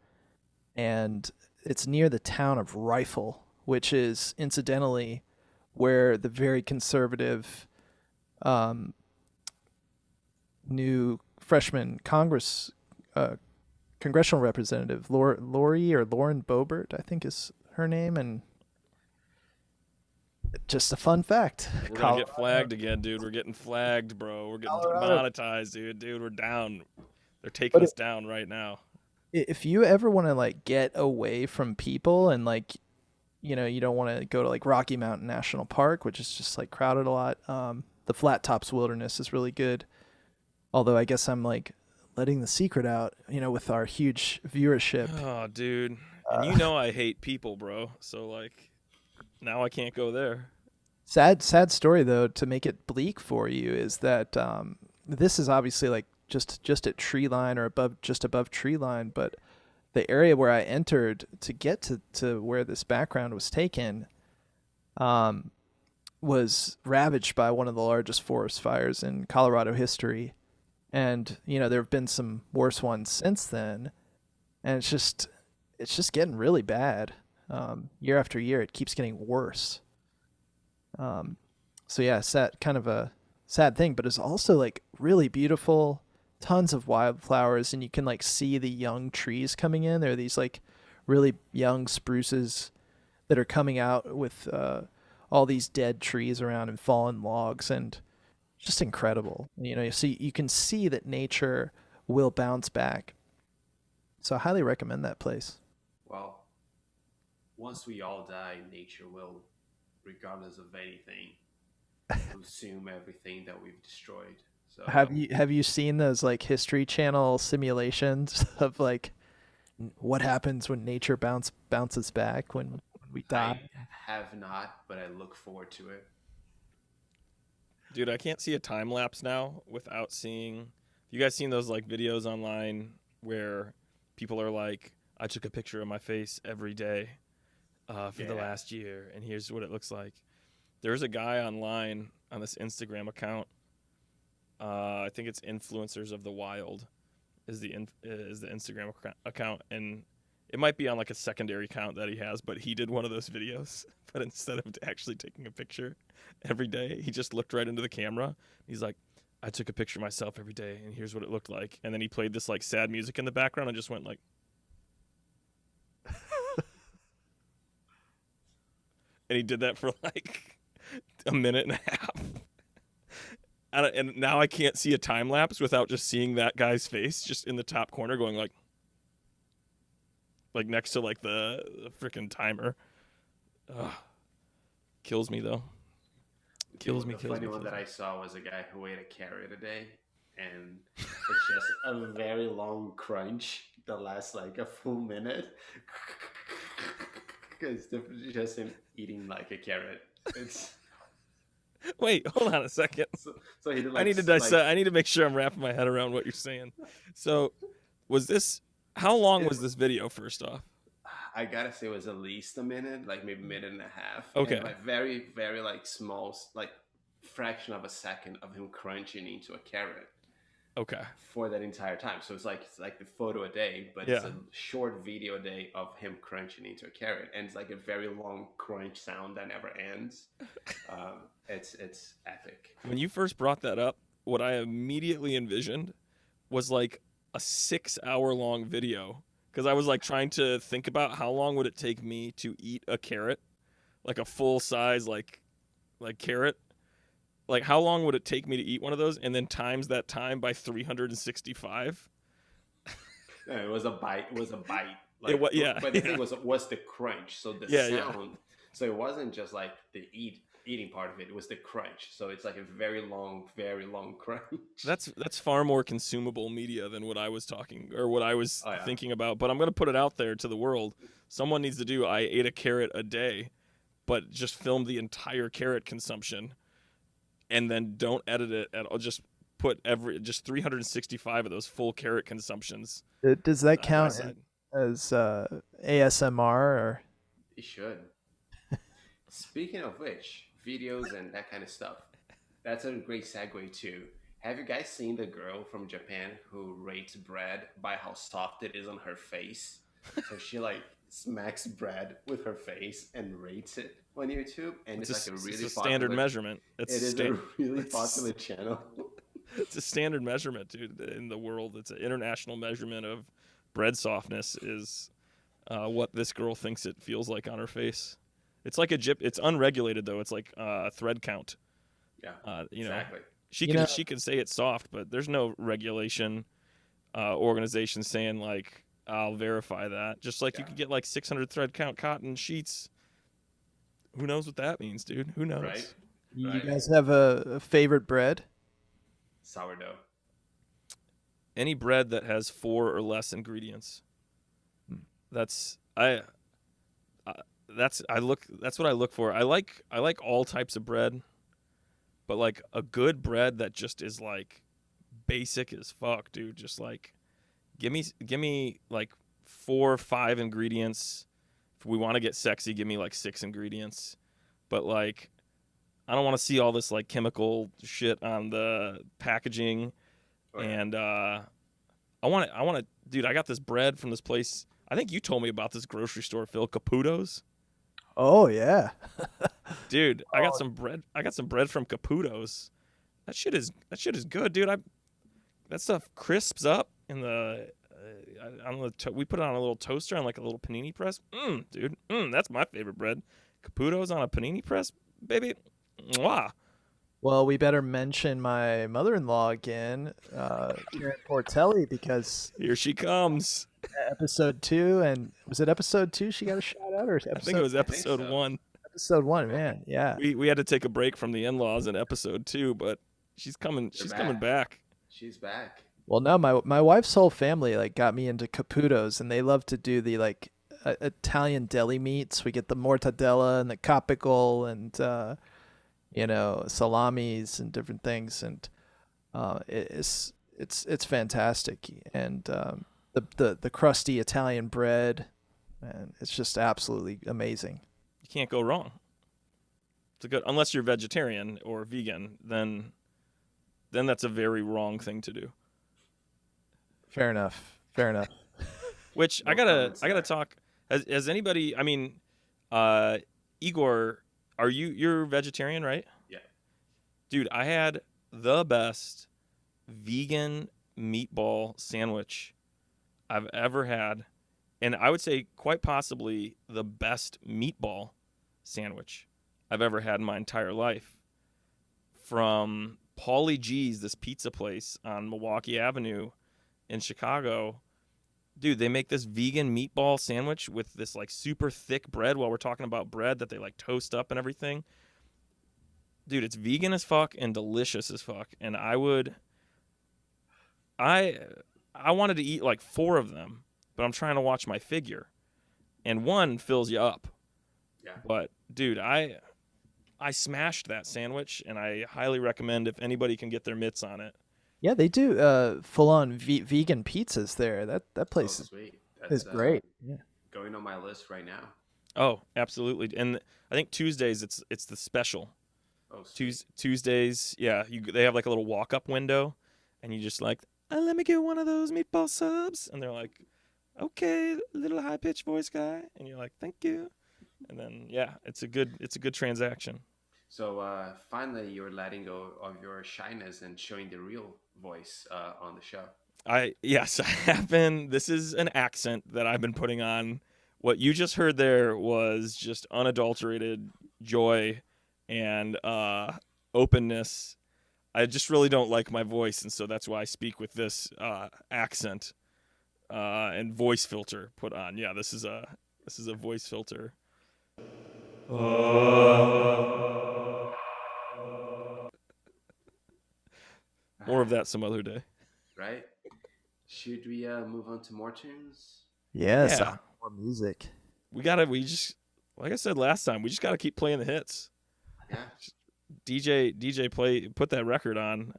C: and it's near the town of Rifle, which is incidentally where the very conservative new freshman congressional representative Lauren Boebert, I think is her name, and just a fun fact.
A: We're gonna get flagged again, dude. We're getting flagged, bro. We're getting demonetized, dude. Dude, we're down. They're taking us down right now.
C: If you ever want to like get away from people and like, you know, you don't want to go to like Rocky Mountain National Park, which is just like crowded a lot. the Flat Tops Wilderness is really good. Although I guess I'm like letting the secret out, with our huge viewership.
A: Oh, dude. And I hate people, bro. So like now I can't go there.
C: Sad story though, to make it bleak for you, is that this is obviously like just at tree line or just above tree line, but the area where I entered to get to where this background was taken was ravaged by one of the largest forest fires in Colorado history. And, there have been some worse ones since then. And it's just getting really bad. Year after year, it keeps getting worse. So yeah, kind of a sad thing, but it's also like really beautiful, tons of wildflowers, and you can like see the young trees coming in. There are these like really young spruces that are coming out with all these dead trees around and fallen logs, and just incredible. So you can see that nature will bounce back. So I highly recommend that place.
B: Well, once we all die, nature will, regardless of anything, consume everything that we've destroyed. So
C: have you seen those like History Channel simulations of like what happens when nature bounces back when we die?
B: I have not, but I look forward to it.
A: Dude, I can't see a time lapse now without seeing. You guys seen those like videos online where people are like, I took a picture of my face every day for the last year, and here's what it looks like. There's a guy online on this Instagram account. I think it's Influencers of the Wild is the Instagram account, and it might be on like a secondary account that he has, but he did one of those videos. But instead of actually taking a picture every day, he just looked right into the camera. He's like, I took a picture of myself every day, and here's what it looked like. And then he played this like sad music in the background and just went like. And he did that for like a minute and a half. And now I can't see a time lapse without just seeing that guy's face just in the top corner going like next to like the freaking timer. Ugh. Kills me though. Kills me.
B: The funny one that I saw was a guy who ate a carrot a day, and it's just a very long crunch that lasts like a full minute. It's just him eating like a carrot. It's.
A: Wait, hold on a second.
B: So he did like,
A: I need to dissect. I need to make sure I'm wrapping my head around what you're saying. So, how long was this video? First off,
B: I gotta say it was at least a minute, like maybe a minute and a half.
A: Okay.
B: And like very, very like small, like fraction of a second of him crunching into a carrot.
A: Okay.
B: For that entire time. So it's like the photo a day, but it's a short video a day of him crunching into a carrot. And it's like a very long crunch sound that never ends. It's epic.
A: When you first brought that up, what I immediately envisioned was like a 6-hour long video. Because I was like trying to think about how long would it take me to eat a carrot, like a full size like carrot. Like, how long would it take me to eat one of those, and then times that time by 365?
B: Yeah, it was a bite. Like,
A: But the
B: thing was the crunch. So the sound. So it wasn't just like the eating part of it. It was the crunch. So it's like a very long crunch.
A: That's far more consumable media than what I was thinking about. But I'm gonna put it out there to the world. Someone needs to do. I ate a carrot a day, but just film the entire carrot consumption. And then don't edit it at all. Just put 365 of those full carrot consumptions.
C: Does that count as ASMR or?
B: It should. Speaking of which, videos and that kind of stuff. That's a great segue too. Have you guys seen the girl from Japan who rates bread by how soft it is on her face? So she like smacks bread with her face and rates it on YouTube, and it's like a really
A: standard measurement.
B: It is a really popular channel.
A: It's a standard measurement, dude, in the world. It's an international measurement of bread softness is what this girl thinks it feels like on her face. It's like it's unregulated though. It's like a thread count.
B: Yeah,
A: exactly. She can say it's soft, but there's no regulation organization saying like I'll verify that. Just like you could get like 600 thread count cotton sheets. Who knows what that means, dude? Who knows?
B: Right?
C: You
B: right?
C: guys have a favorite bread?
B: Sourdough.
A: Any bread that has 4 or less ingredients.
C: Hmm.
A: That's I that's what I look for. I like all types of bread, but like a good bread that just is like basic as fuck, dude. Just like give me like 4 or 5 ingredients. If we want to get sexy, give me like 6 ingredients. But like I don't want to see all this like chemical shit on the packaging.
B: Oh yeah.
A: And I want to, dude. I got this bread from this place. I think you told me about this grocery store, Phil, Caputo's.
C: Oh yeah.
A: Dude, I got
C: Oh,
A: some bread. I got some bread from Caputo's. That shit is good, dude. I that stuff crisps up in the on the we put it on a little toaster on like a little panini press. Dude, that's my favorite bread. Caputo's on a panini press, baby. Mwah.
C: well, we better mention my mother-in-law again, Karen Portelli, because
A: Here she comes.
C: episode 2, and was it episode 2 she got a shout out, or
A: I think it
C: episode
A: was
B: I think
A: episode
B: so.
A: 1.
C: episode 1? Man, yeah.
A: We had to take a break from the in-laws in episode 2, but she's coming.
B: They're
A: She's coming back.
B: She's back.
C: Well, no, my wife's whole family like got me into Caputo's, and they love to do the like Italian deli meats. We get the mortadella and the capicle, and salamis and different things, and it's fantastic. And the crusty Italian bread, and it's just absolutely amazing.
A: You can't go wrong. It's a good unless you're vegetarian or vegan, then that's a very wrong thing to do.
C: Fair enough. Fair enough.
A: Which
B: No comments
A: I gotta
B: there.
A: talk. Has anybody? I mean, Igor, you're vegetarian, right?
B: Yeah.
A: Dude, I had the best vegan meatball sandwich I've ever had, and I would say quite possibly the best meatball sandwich I've ever had in my entire life. From Paulie G's, this pizza place on Milwaukee Avenue in Chicago. Dude, they make this vegan meatball sandwich with this like super thick bread while we're talking about bread that they like toast up and everything. Dude, it's vegan as fuck and delicious as fuck. And I wanted to eat like 4 of them, but I'm trying to watch my figure. And one fills you up.
B: Yeah.
A: But dude, I smashed that sandwich, and I highly recommend if anybody can get their mitts on it.
C: Yeah, they do full on vegan pizzas there. That place
B: Oh, sweet.
C: is
B: That's
C: great. Yeah.
B: going on my list right now.
A: Oh, absolutely. And I think Tuesdays it's the special.
B: Oh, sweet.
A: Tuesdays, yeah, they have like a little walk-up window, and you just like, let me get one of those meatball subs, and they're like, okay, little high-pitched voice guy, and you're like, thank you, and then yeah, it's a good transaction.
B: So finally, you're letting go of your shyness and showing the real voice on the show.
A: Yes, I have been. This is an accent that I've been putting on. What you just heard there was just unadulterated joy and openness. I just really don't like my voice, and so that's why I speak with this accent and voice filter put on. Yeah, this is a voice filter. More of that some other day.
B: Right? Should we move on to more tunes?
C: Yes,
A: Yeah.
C: more music.
A: We just like I said last time, we just gotta keep playing the hits.
B: Yeah.
A: DJ put that record on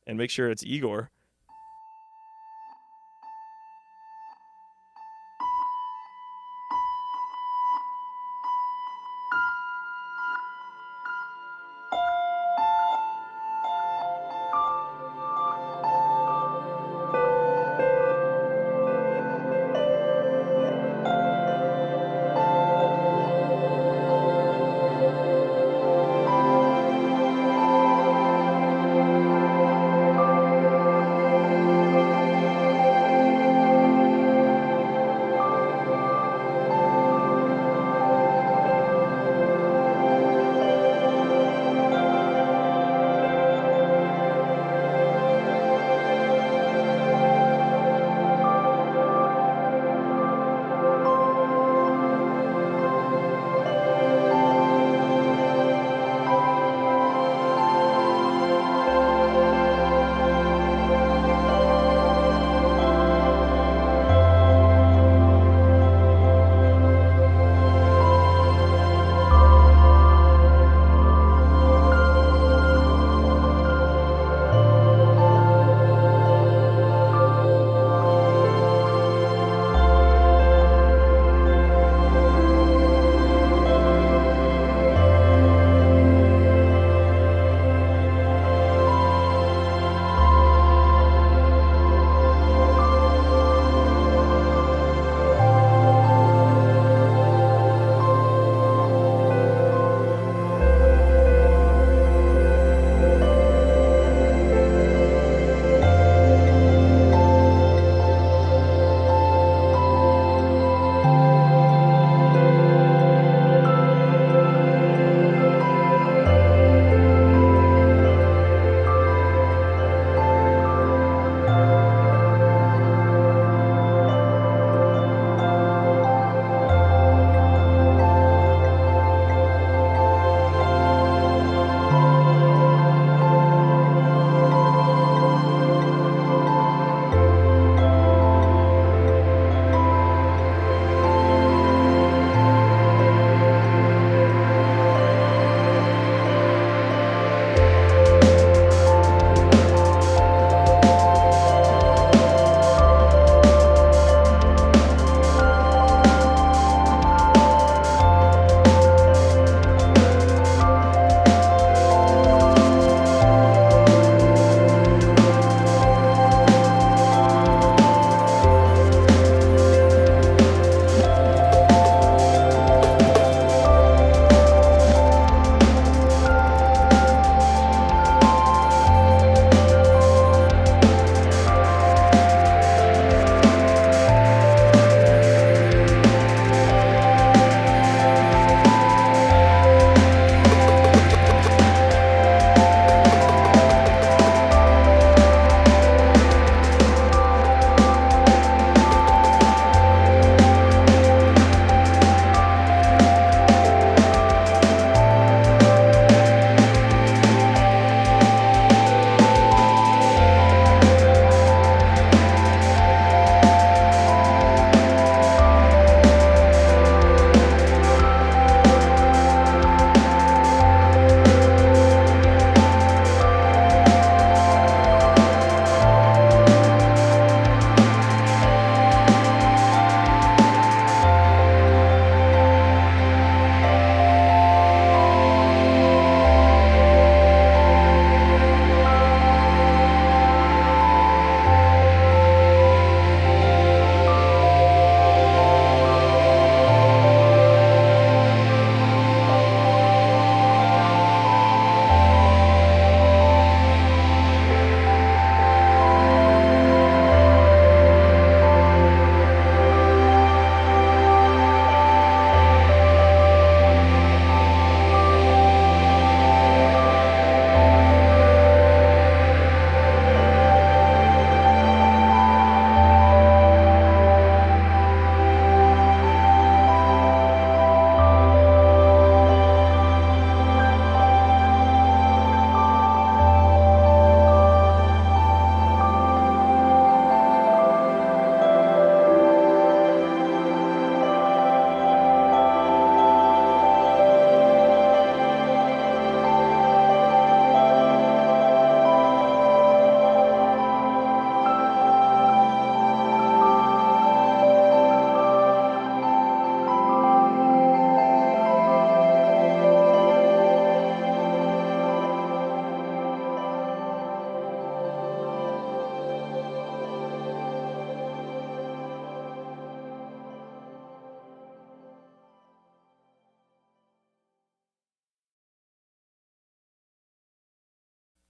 A: and make sure it's Igor.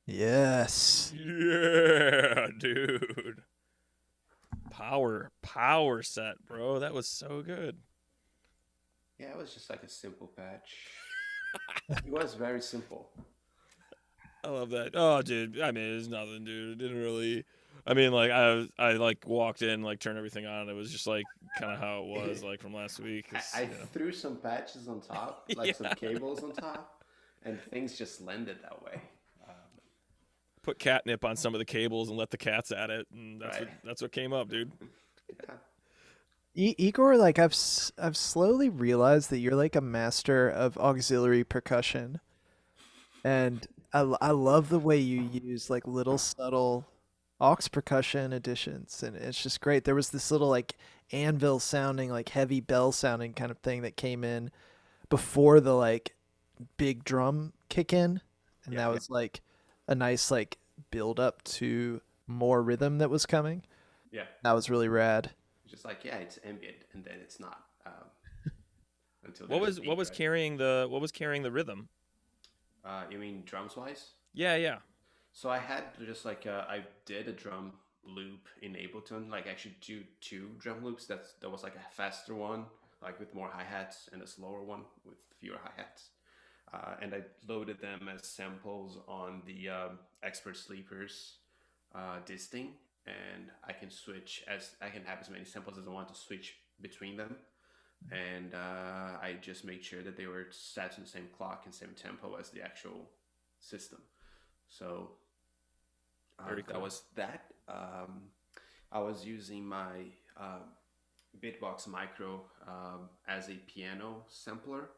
C: Yes.
A: Yeah, dude. Power set, bro. That was so good.
B: Yeah, it was just like a simple patch. It was very simple.
A: I love that. Oh, dude. I mean, it's nothing, dude. It didn't really. I mean, like I like walked in, like turned everything on. It was just like kind of how it was, like from last week. Cause
B: I threw some patches on top, like some
A: yeah.
B: cables on top, and things just landed that way.
A: Put catnip on some of the cables and let the cats at it, and
B: Right.
A: that's what came up, dude.
B: Yeah.
C: Igor, like I've slowly realized that you're like a master of auxiliary percussion, and I love the way you use like little subtle aux percussion additions, and it's just great. There was this little like anvil sounding, like heavy bell sounding kind of thing that came in before the like big drum kick in, and
B: Yeah.
C: that was like a nice like build up to more rhythm that was coming.
B: Yeah.
C: That was really rad.
B: Just like, yeah, it's ambient, and then it's not until
A: What
B: there's a
A: was
B: beat, right?
A: what was carrying the rhythm?
B: You mean drums wise?
A: Yeah, yeah.
B: So I had just like I did a drum loop in Ableton, like actually two drum loops. That was like a faster one, like with more hi hats, and a slower one with fewer hi hats. And I loaded them as samples on the Expert Sleepers disting, and I can have as many samples as I want to switch between them. And I just made sure that they were set to the same clock and same tempo as the actual system. So
A: Very
B: that
A: cool.
B: was that. I was using my Bitbox Micro as a piano sampler.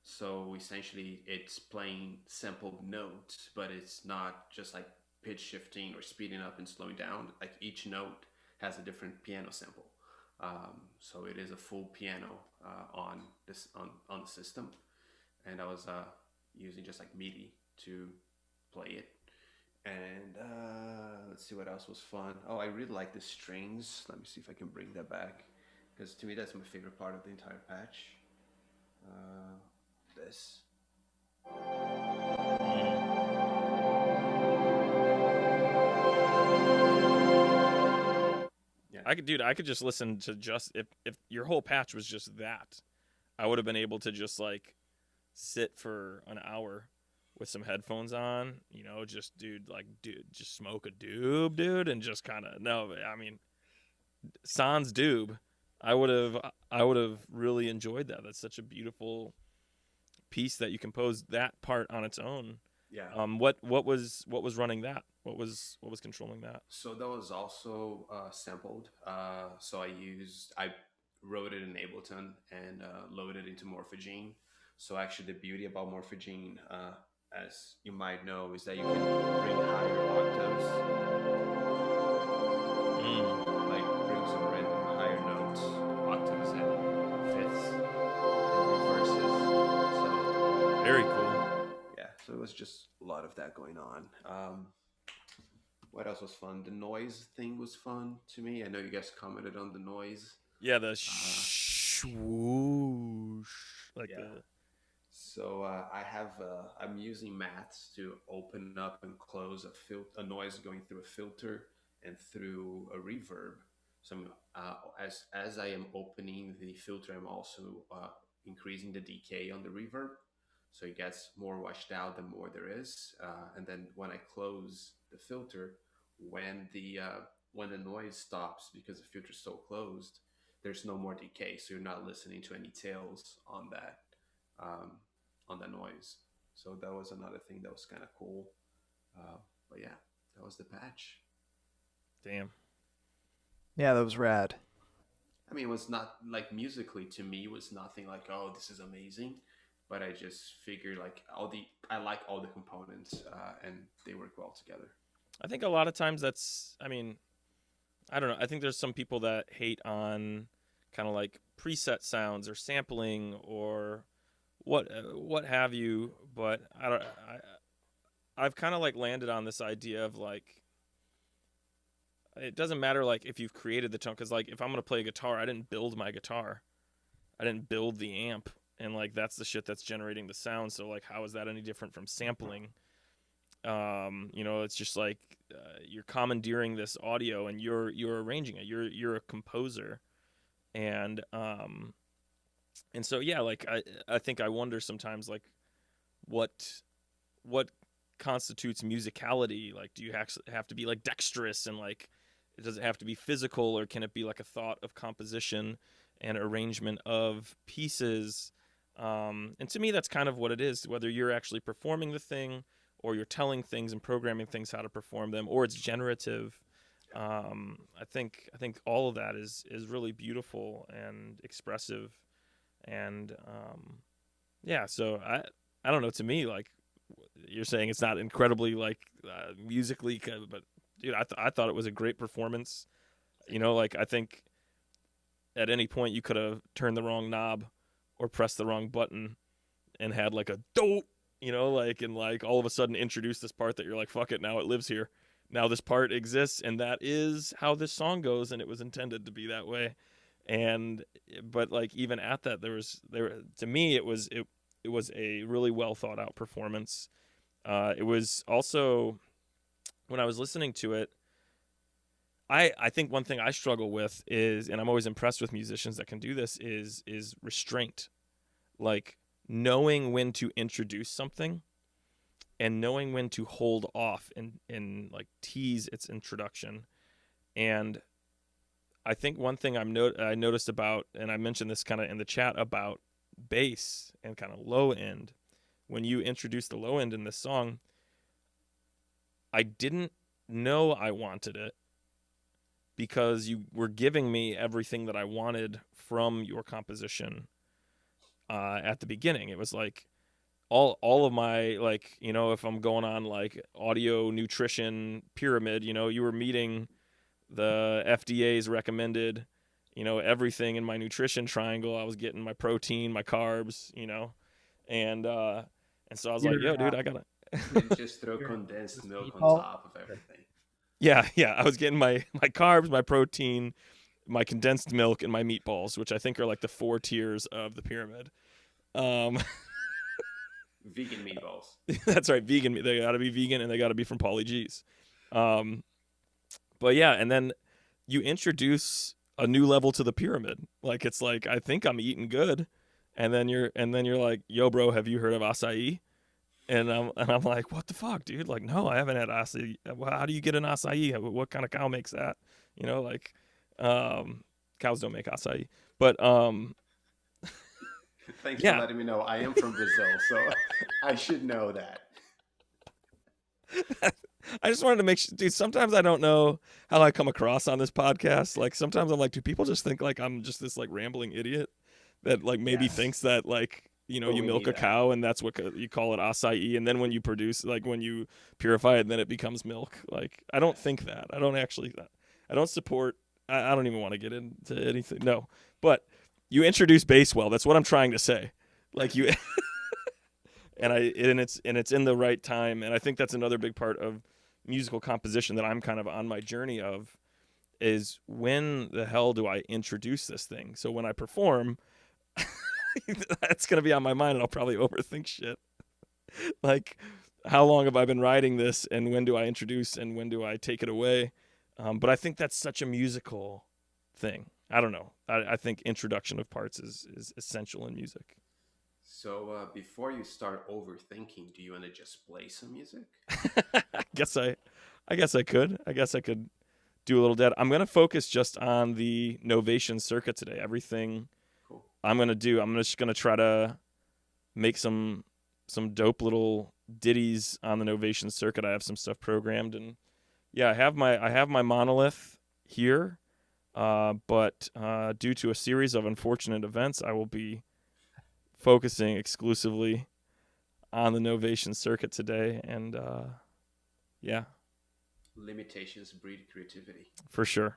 B: So essentially, it's playing sampled notes, but it's not just like pitch shifting or speeding up and slowing down. Like each note has a different piano sample. So it is a full piano on the system, and I was using just like MIDI to play it. And let's see what else was fun. Oh, I really like the strings. Let me see if I can bring that back, because to me that's my favorite part of the entire patch. This. Yeah.
A: I could just listen to just if your whole patch was just that, I would have been able to just like sit for an hour with some headphones on, just dude, just smoke a doob, dude, and just kind of no, I mean, sans doob. I would have really enjoyed that. That's such a beautiful piece that you composed that part on its own.
B: Yeah.
A: What was running that? What was controlling that?
B: So that was also sampled. So I wrote it in Ableton and loaded into Morphogene. So actually, the beauty about Morphogene, as you might know, is that you can bring higher octaves,
A: Mm,
B: like bring some random higher notes, octaves and fifths and reverses. So
A: very cool.
B: yeah, so it was just a lot of that going on. What else was fun? The noise thing was fun to me. I know you guys commented on the noise.
A: Yeah, the
B: Uh,
A: swoosh, like
B: yeah.
A: the
B: So I'm using maths to open up and close a noise going through a filter and through a reverb. So as I am opening the filter, I'm also increasing the decay on the reverb, so it gets more washed out the more there is. And then when I close the filter, when the noise stops because the filter is so closed, there's no more decay, so you're not listening to any tails um, on the noise. So that was another thing that was kind of cool. But yeah, that was the patch.
A: damn.
C: Yeah, that was rad.
B: I mean, it was not like musically to me, it was nothing like, oh, this is amazing. But I just figured like I like all the components and they work well together.
A: I think a lot of times that's. I mean, I don't know. I think there's some people that hate on kind of like preset sounds or sampling or what have you. But I don't. I've kind of like landed on this idea of like it doesn't matter like if you've created the tone because like if I'm gonna play a guitar, I didn't build my guitar. I didn't build the amp, and like that's the shit that's generating the sound. So like, how is that any different from sampling? It's just like you're commandeering this audio and you're arranging it. You're a composer, and so yeah, like I think I wonder sometimes like what constitutes musicality. Like, do you have to be like dexterous and like does it have to be physical, or can it be like a thought of composition and arrangement of pieces? And to me, that's kind of what it is. Whether you're actually performing the thing, or you're telling things and programming things how to perform them, or it's generative. I think all of that is really beautiful and expressive, and yeah. So I don't know. To me, like you're saying, it's not incredibly like musically, but dude, I thought it was a great performance. Like I think at any point you could have turned the wrong knob or pressed the wrong button and had like a dope, and like all of a sudden introduce this part that you're like, fuck it, now it lives here. Now this part exists, and that is how this song goes, and it was intended to be that way. But like even at that, to me it was a really well thought out performance. It was also, when I was listening to it, I think one thing I struggle with is, and I'm always impressed with musicians that can do this, is restraint. Like knowing when to introduce something and knowing when to hold off and like tease its introduction. And I think one thing I noticed about, and I mentioned this kind of in the chat about bass and kind of low end, when you introduce the low end in this song, I didn't know I wanted it because you were giving me everything that I wanted from your composition at the beginning. It was like all of my, like, if I'm going on like audio nutrition pyramid, you were meeting the FDA's recommended, everything in my nutrition triangle. I was getting my protein, my carbs, and so I was like, yo, dude, I gotta
B: just throw condensed milk on top of everything.
A: Yeah. I was getting my carbs, my protein, my condensed milk, and my meatballs, which I think are like the 4 tiers of the pyramid.
B: Vegan meatballs.
A: That's right, vegan. They got to be vegan, and they got to be from Pauly G's. But yeah, and then you introduce a new level to the pyramid. Like it's like, I think I'm eating good, and then you're like, yo, bro, have you heard of acai? And I'm like, what the fuck, dude? Like, no, I haven't had acai. How do you get an acai? What kind of cow makes that? Cows don't make acai. But
B: thanks for letting me know. I am from Brazil, so I should know that.
A: I just wanted to make sure, dude. Sometimes I don't know how I come across on this podcast. Like, sometimes I'm like, do people just think like I'm just this like rambling idiot that like maybe thinks that like, you milk a cow and that's what you call it acai, and then when you produce, like when you purify it, then it becomes milk. Like, I don't think that. I don't support. I don't even want to get into anything. No, but you introduce bass well. That's what I'm trying to say. Like you, and it's in the right time. And I think that's another big part of musical composition that I'm kind of on my journey of, is when the hell do I introduce this thing? So when I perform, that's going to be on my mind, and I'll probably overthink shit. Like, how long have I been writing this, and when do I introduce, and when do I take it away? But I think that's such a musical thing. I don't know. I think introduction of parts is essential in music.
B: So before you start overthinking, do you want to just play some music?
A: I guess I could. I guess I could do a little dead. I'm going to focus just on the Novation circuit today. Everything cool. I'm just going to try to make some dope little ditties on the Novation circuit. I have some stuff programmed, and yeah, I have my monolith here. But due to a series of unfortunate events, I will be focusing exclusively on the Novation circuit today, and yeah.
B: Limitations breed creativity.
A: For sure.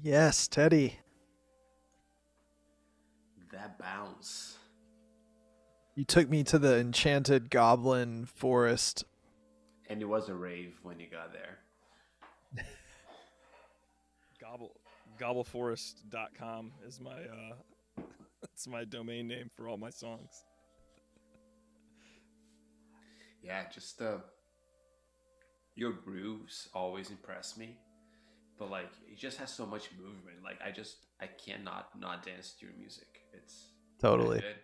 C: Yes, Teddy.
B: That bounce.
C: You took me to the enchanted goblin forest.
B: And it was a rave when you got there.
A: Gobbleforest.com is my that's my domain name for all my songs.
B: Yeah, just your grooves always impress me. But like it just has so much movement. Like I cannot not dance to your music. It's that
C: Totally.
B: good.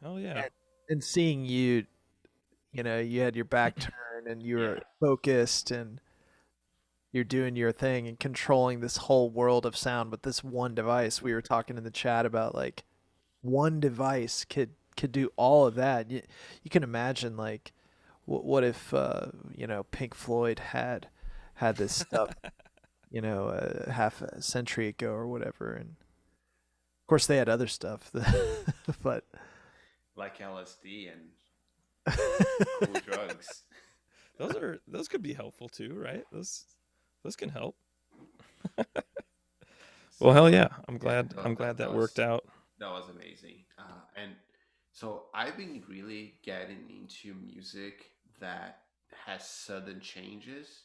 A: Oh yeah.
C: And seeing you, you had your back turned and you
B: Yeah.
C: were focused and you're doing your thing and controlling this whole world of sound with this one device. We were talking in the chat about like one device could do all of that. You can imagine like what if Pink Floyd had this stuff half a century ago or whatever, and of course they had other stuff, but
B: Like LSD and cool drugs.
A: Those could be helpful too, right? Those can help. Well, hell
B: So
A: yeah. I'm
B: yeah,
A: glad that worked out.
B: that was amazing. And so I've been really getting into music that has sudden changes,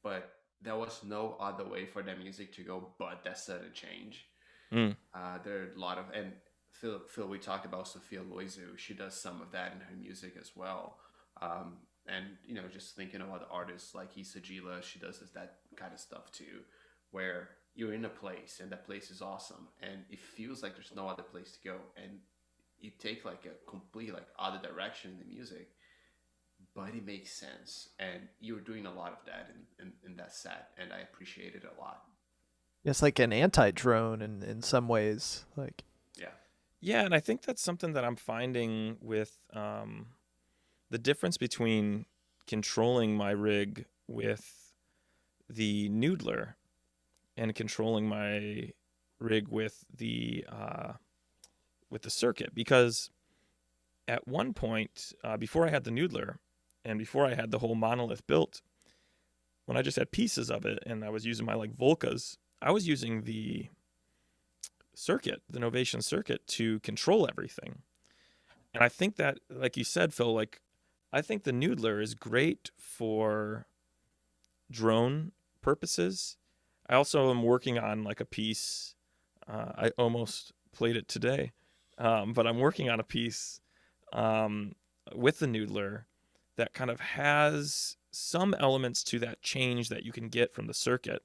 B: but there was no other way for that music to go but that sudden change.
A: Mm.
B: There are a lot of, and Phil, we talked about Sophia Loizu. She does some of that in her music as well. And just thinking about artists like Issa Gila, she does that kind of stuff too, where you're in a place and that place is awesome, and it feels like there's no other place to go, and you take like a complete like other direction in the music, but it makes sense, and you're doing a lot of that in that set, and I appreciate it a lot.
C: it's like an anti-drone in some ways, like
B: Yeah.
A: Yeah, and I think that's something that I'm finding with the difference between controlling my rig with the noodler and controlling my rig with the circuit. Because at one point, before I had the noodler and before I had the whole monolith built, when I just had pieces of it and I was using my like Volcas, I was using the circuit, the Novation circuit, to control everything. And I think that, like you said, Phil, like I think the noodler is great for drone purposes. I also am working on like a piece. I almost played it today, but I'm working on a piece um, with the noodler that kind of has some elements to that change that you can get from the circuit,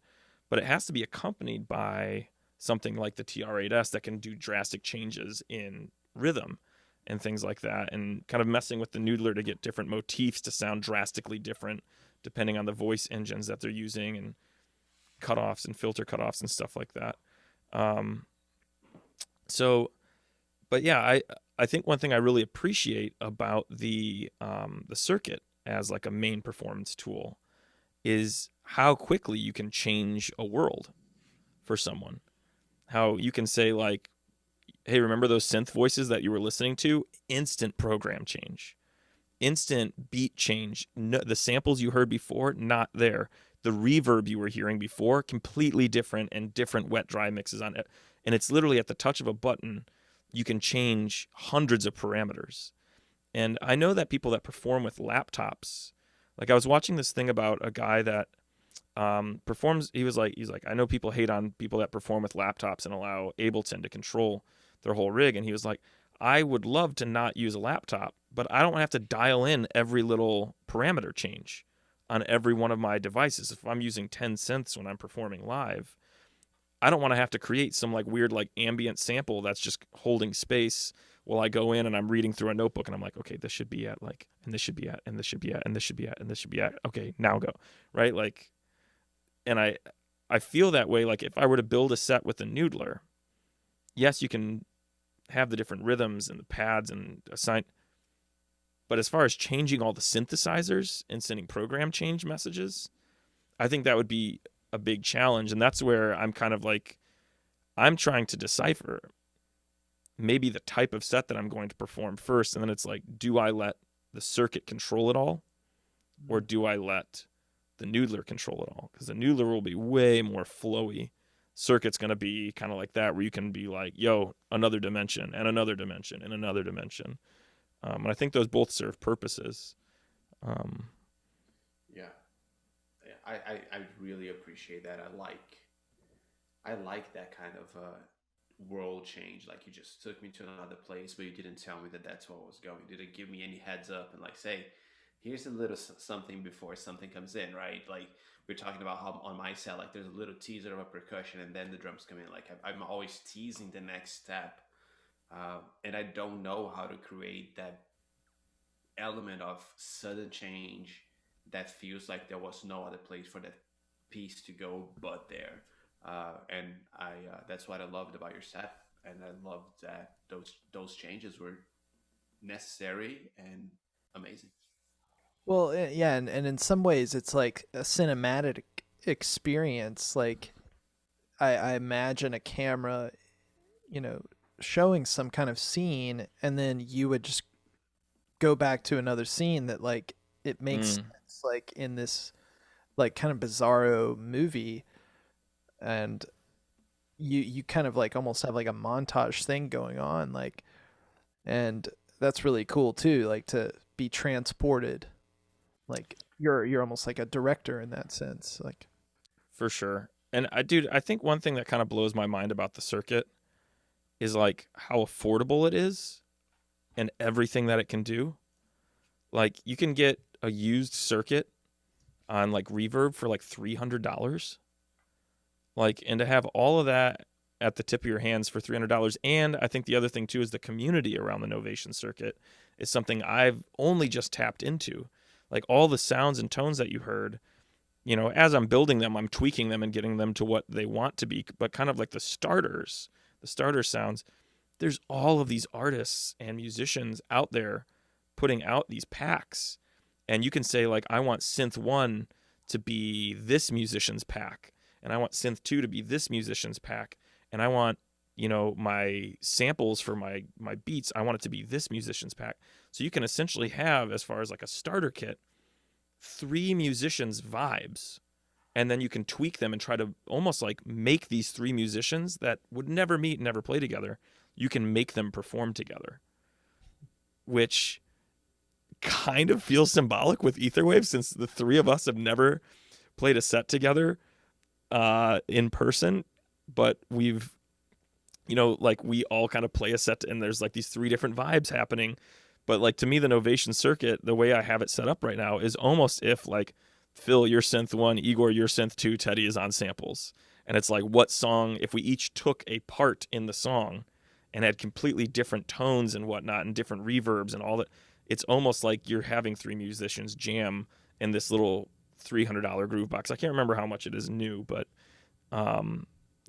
A: but it has to be accompanied by something like the TR8S that can do drastic changes in rhythm and things like that, and kind of messing with the noodler to get different motifs to sound drastically different depending on the voice engines that they're using and cutoffs and filter cutoffs and stuff like that. Um, so, but yeah, I think one thing I really appreciate about the circuit as like a main performance tool is how quickly you can change a world for someone. How you can say like, hey, remember those synth voices that you were listening to? Instant program change, instant beat change. No, the samples you heard before, not there. The reverb you were hearing before, completely different, and different wet dry mixes on it. And it's literally at the touch of a button, you can change hundreds of parameters. And I know that people that perform with laptops, like I was watching this thing about a guy that performs. He's like, I know people hate on people that perform with laptops and allow Ableton to control their whole rig. And he was like, I would love to not use a laptop, but I don't have to dial in every little parameter change on every one of my devices. If I'm using 10 synths when I'm performing live, I don't want to have to create some like weird like ambient sample that's just holding space while I go in and I'm reading through a notebook and I'm like, okay, this should be at like, and this should be at, and this should be at, and this should be at, and this should be at. Okay, now go. Right? Like, and I feel that way. Like if I were to build a set with a noodler, yes, you can have the different rhythms and the pads and assign, but as far as changing all the synthesizers and sending program change messages, I think that would be a big challenge. And that's where I'm kind of like, I'm trying to decipher maybe the type of set that I'm going to perform first. And then it's like, do I let the circuit control it all? Or do I let the noodler control at all, because the noodler will be way more flowy. Circuit's going to be kind of like that, where you can be like, yo, another dimension and another dimension and another dimension. And I think those both serve purposes.
B: Yeah, I really appreciate that. I like that kind of world change. Like, you just took me to another place, but you didn't tell me that that's where I was going. You didn't give me any heads up and like say, here's a little something before something comes in, right? Like, we're talking about how on my set, like, there's a little teaser of a percussion and then the drums come in. Like, I'm always teasing the next step, and I don't know how to create that element of sudden change that feels like there was no other place for that piece to go but there. And I that's what I loved about your set, and I loved that those changes were necessary and amazing.
C: Well, yeah, and in some ways it's like a cinematic experience. Like I imagine a camera, you know, showing some kind of scene, and then you would just go back to another scene that like it makes sense, like in this like kind of bizarro movie, and you kind of like almost have like a montage thing going on, like, and that's really cool too, like to be transported, like you're almost like a director in that sense, like.
A: For sure. And I think one thing that kind of blows my mind about the circuit is like how affordable it is and everything that it can do. Like, you can get a used circuit on like Reverb for like $300. Like, and to have all of that at the tip of your hands for $300. And I think the other thing too is the community around the Novation circuit is something I've only just tapped into. Like, all the sounds and tones that you heard, you know, as I'm building them, I'm tweaking them and getting them to what they want to be. But kind of like the starter sounds, there's all of these artists and musicians out there putting out these packs. And you can say, like, I want synth 1 to be this musician's pack, and I want synth 2 to be this musician's pack, and I want, you know, my samples for my beats, I want it to be this musician's pack. So you can essentially have, as far as like a starter kit, 3 musicians' vibes, and then you can tweak them and try to almost like make these 3 musicians that would never meet and never play together, you can make them perform together, which kind of feels symbolic with Etherwaves, since the 3 of us have never played a set together in person, but we've, you know, like, we all kind of play a set and there's like these 3 different vibes happening. But like, to me, the Novation circuit, the way I have it set up right now, is almost if like, Phil, you're synth 1, Igor, you're synth 2, Teddy is on samples. And it's like, what song, if we each took a part in the song and had completely different tones and whatnot and different reverbs and all that, it's almost like you're having 3 musicians jam in this little $300 groove box. I can't remember how much it is new, but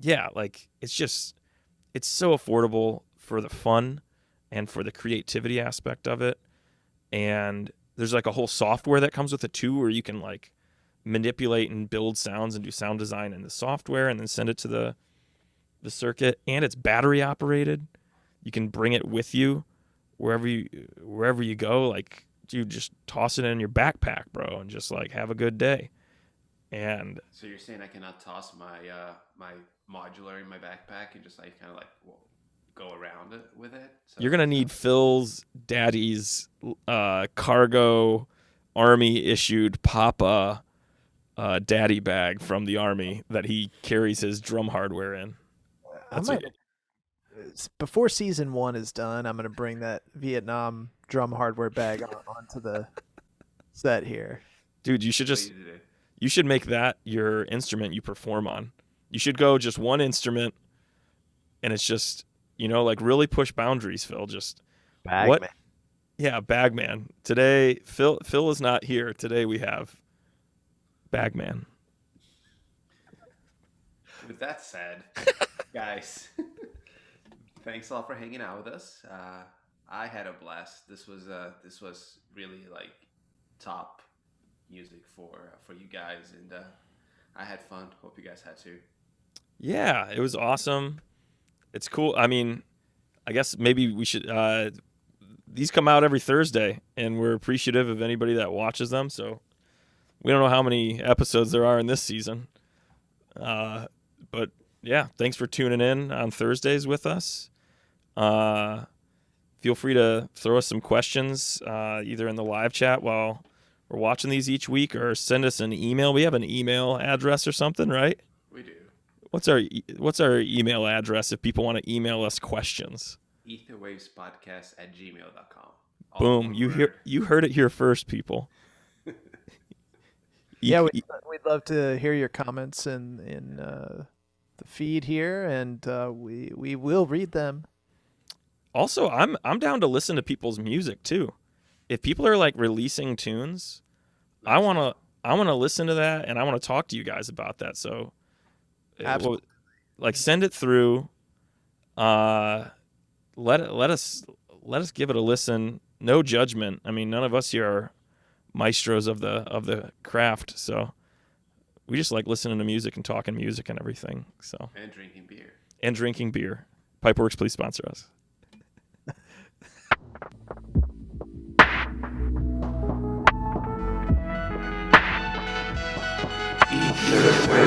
A: yeah, like, it's so affordable for the fun and for the creativity aspect of it. And there's like a whole software that comes with it too, where you can like manipulate and build sounds and do sound design in the software and then send it to the circuit. And it's battery operated. You can bring it with you wherever you go. Like, you just toss it in your backpack, bro, and just like have a good day. And
B: so you're saying I cannot toss my my modular in my backpack and just like kind of like go around it with it? So
A: you're gonna need Phil's daddy's cargo army issued Papa daddy bag from the army that he carries his drum hardware in.
C: Before season 1 is done, I'm gonna bring that Vietnam drum hardware bag onto the set here.
A: Dude, you should make that your instrument you perform on. You should go just one instrument, and it's just, you know, like, really push boundaries, Phil. Just
C: Bagman.
A: Yeah, Bagman. Today, Phil is not here. Today we have Bagman.
B: With that said, guys, thanks a lot for hanging out with us. I had a blast. This was really like top music for you guys, and I had fun. Hope you guys had too.
A: Yeah, it was awesome. It's cool. I mean, I guess maybe we should. These come out every Thursday, and we're appreciative of anybody that watches them. So We don't know how many episodes there are in this season. But yeah, thanks for tuning in on Thursdays with us. Feel free to throw us some questions either in the live chat while we're watching these each week, or send us an email. We have an email address or something, right?
B: We do.
A: What's our email address if people want to email us questions?
B: etherwavespodcast@gmail.com.
A: Boom! You heard it here first, people.
C: Yeah, we'd love to hear your comments in the feed here, and we will read them.
A: Also, I'm down to listen to people's music too. If people are like releasing tunes, I wanna listen to that, and I want to talk to you guys about that. So,
C: Absolutely.
A: Send it through. Let us give it a listen. No judgment. I mean, none of us here are maestros of the craft, so we just like listening to music and talking music and everything. So,
B: and drinking beer.
A: Pipeworks, please sponsor us.
B: Etherwaves.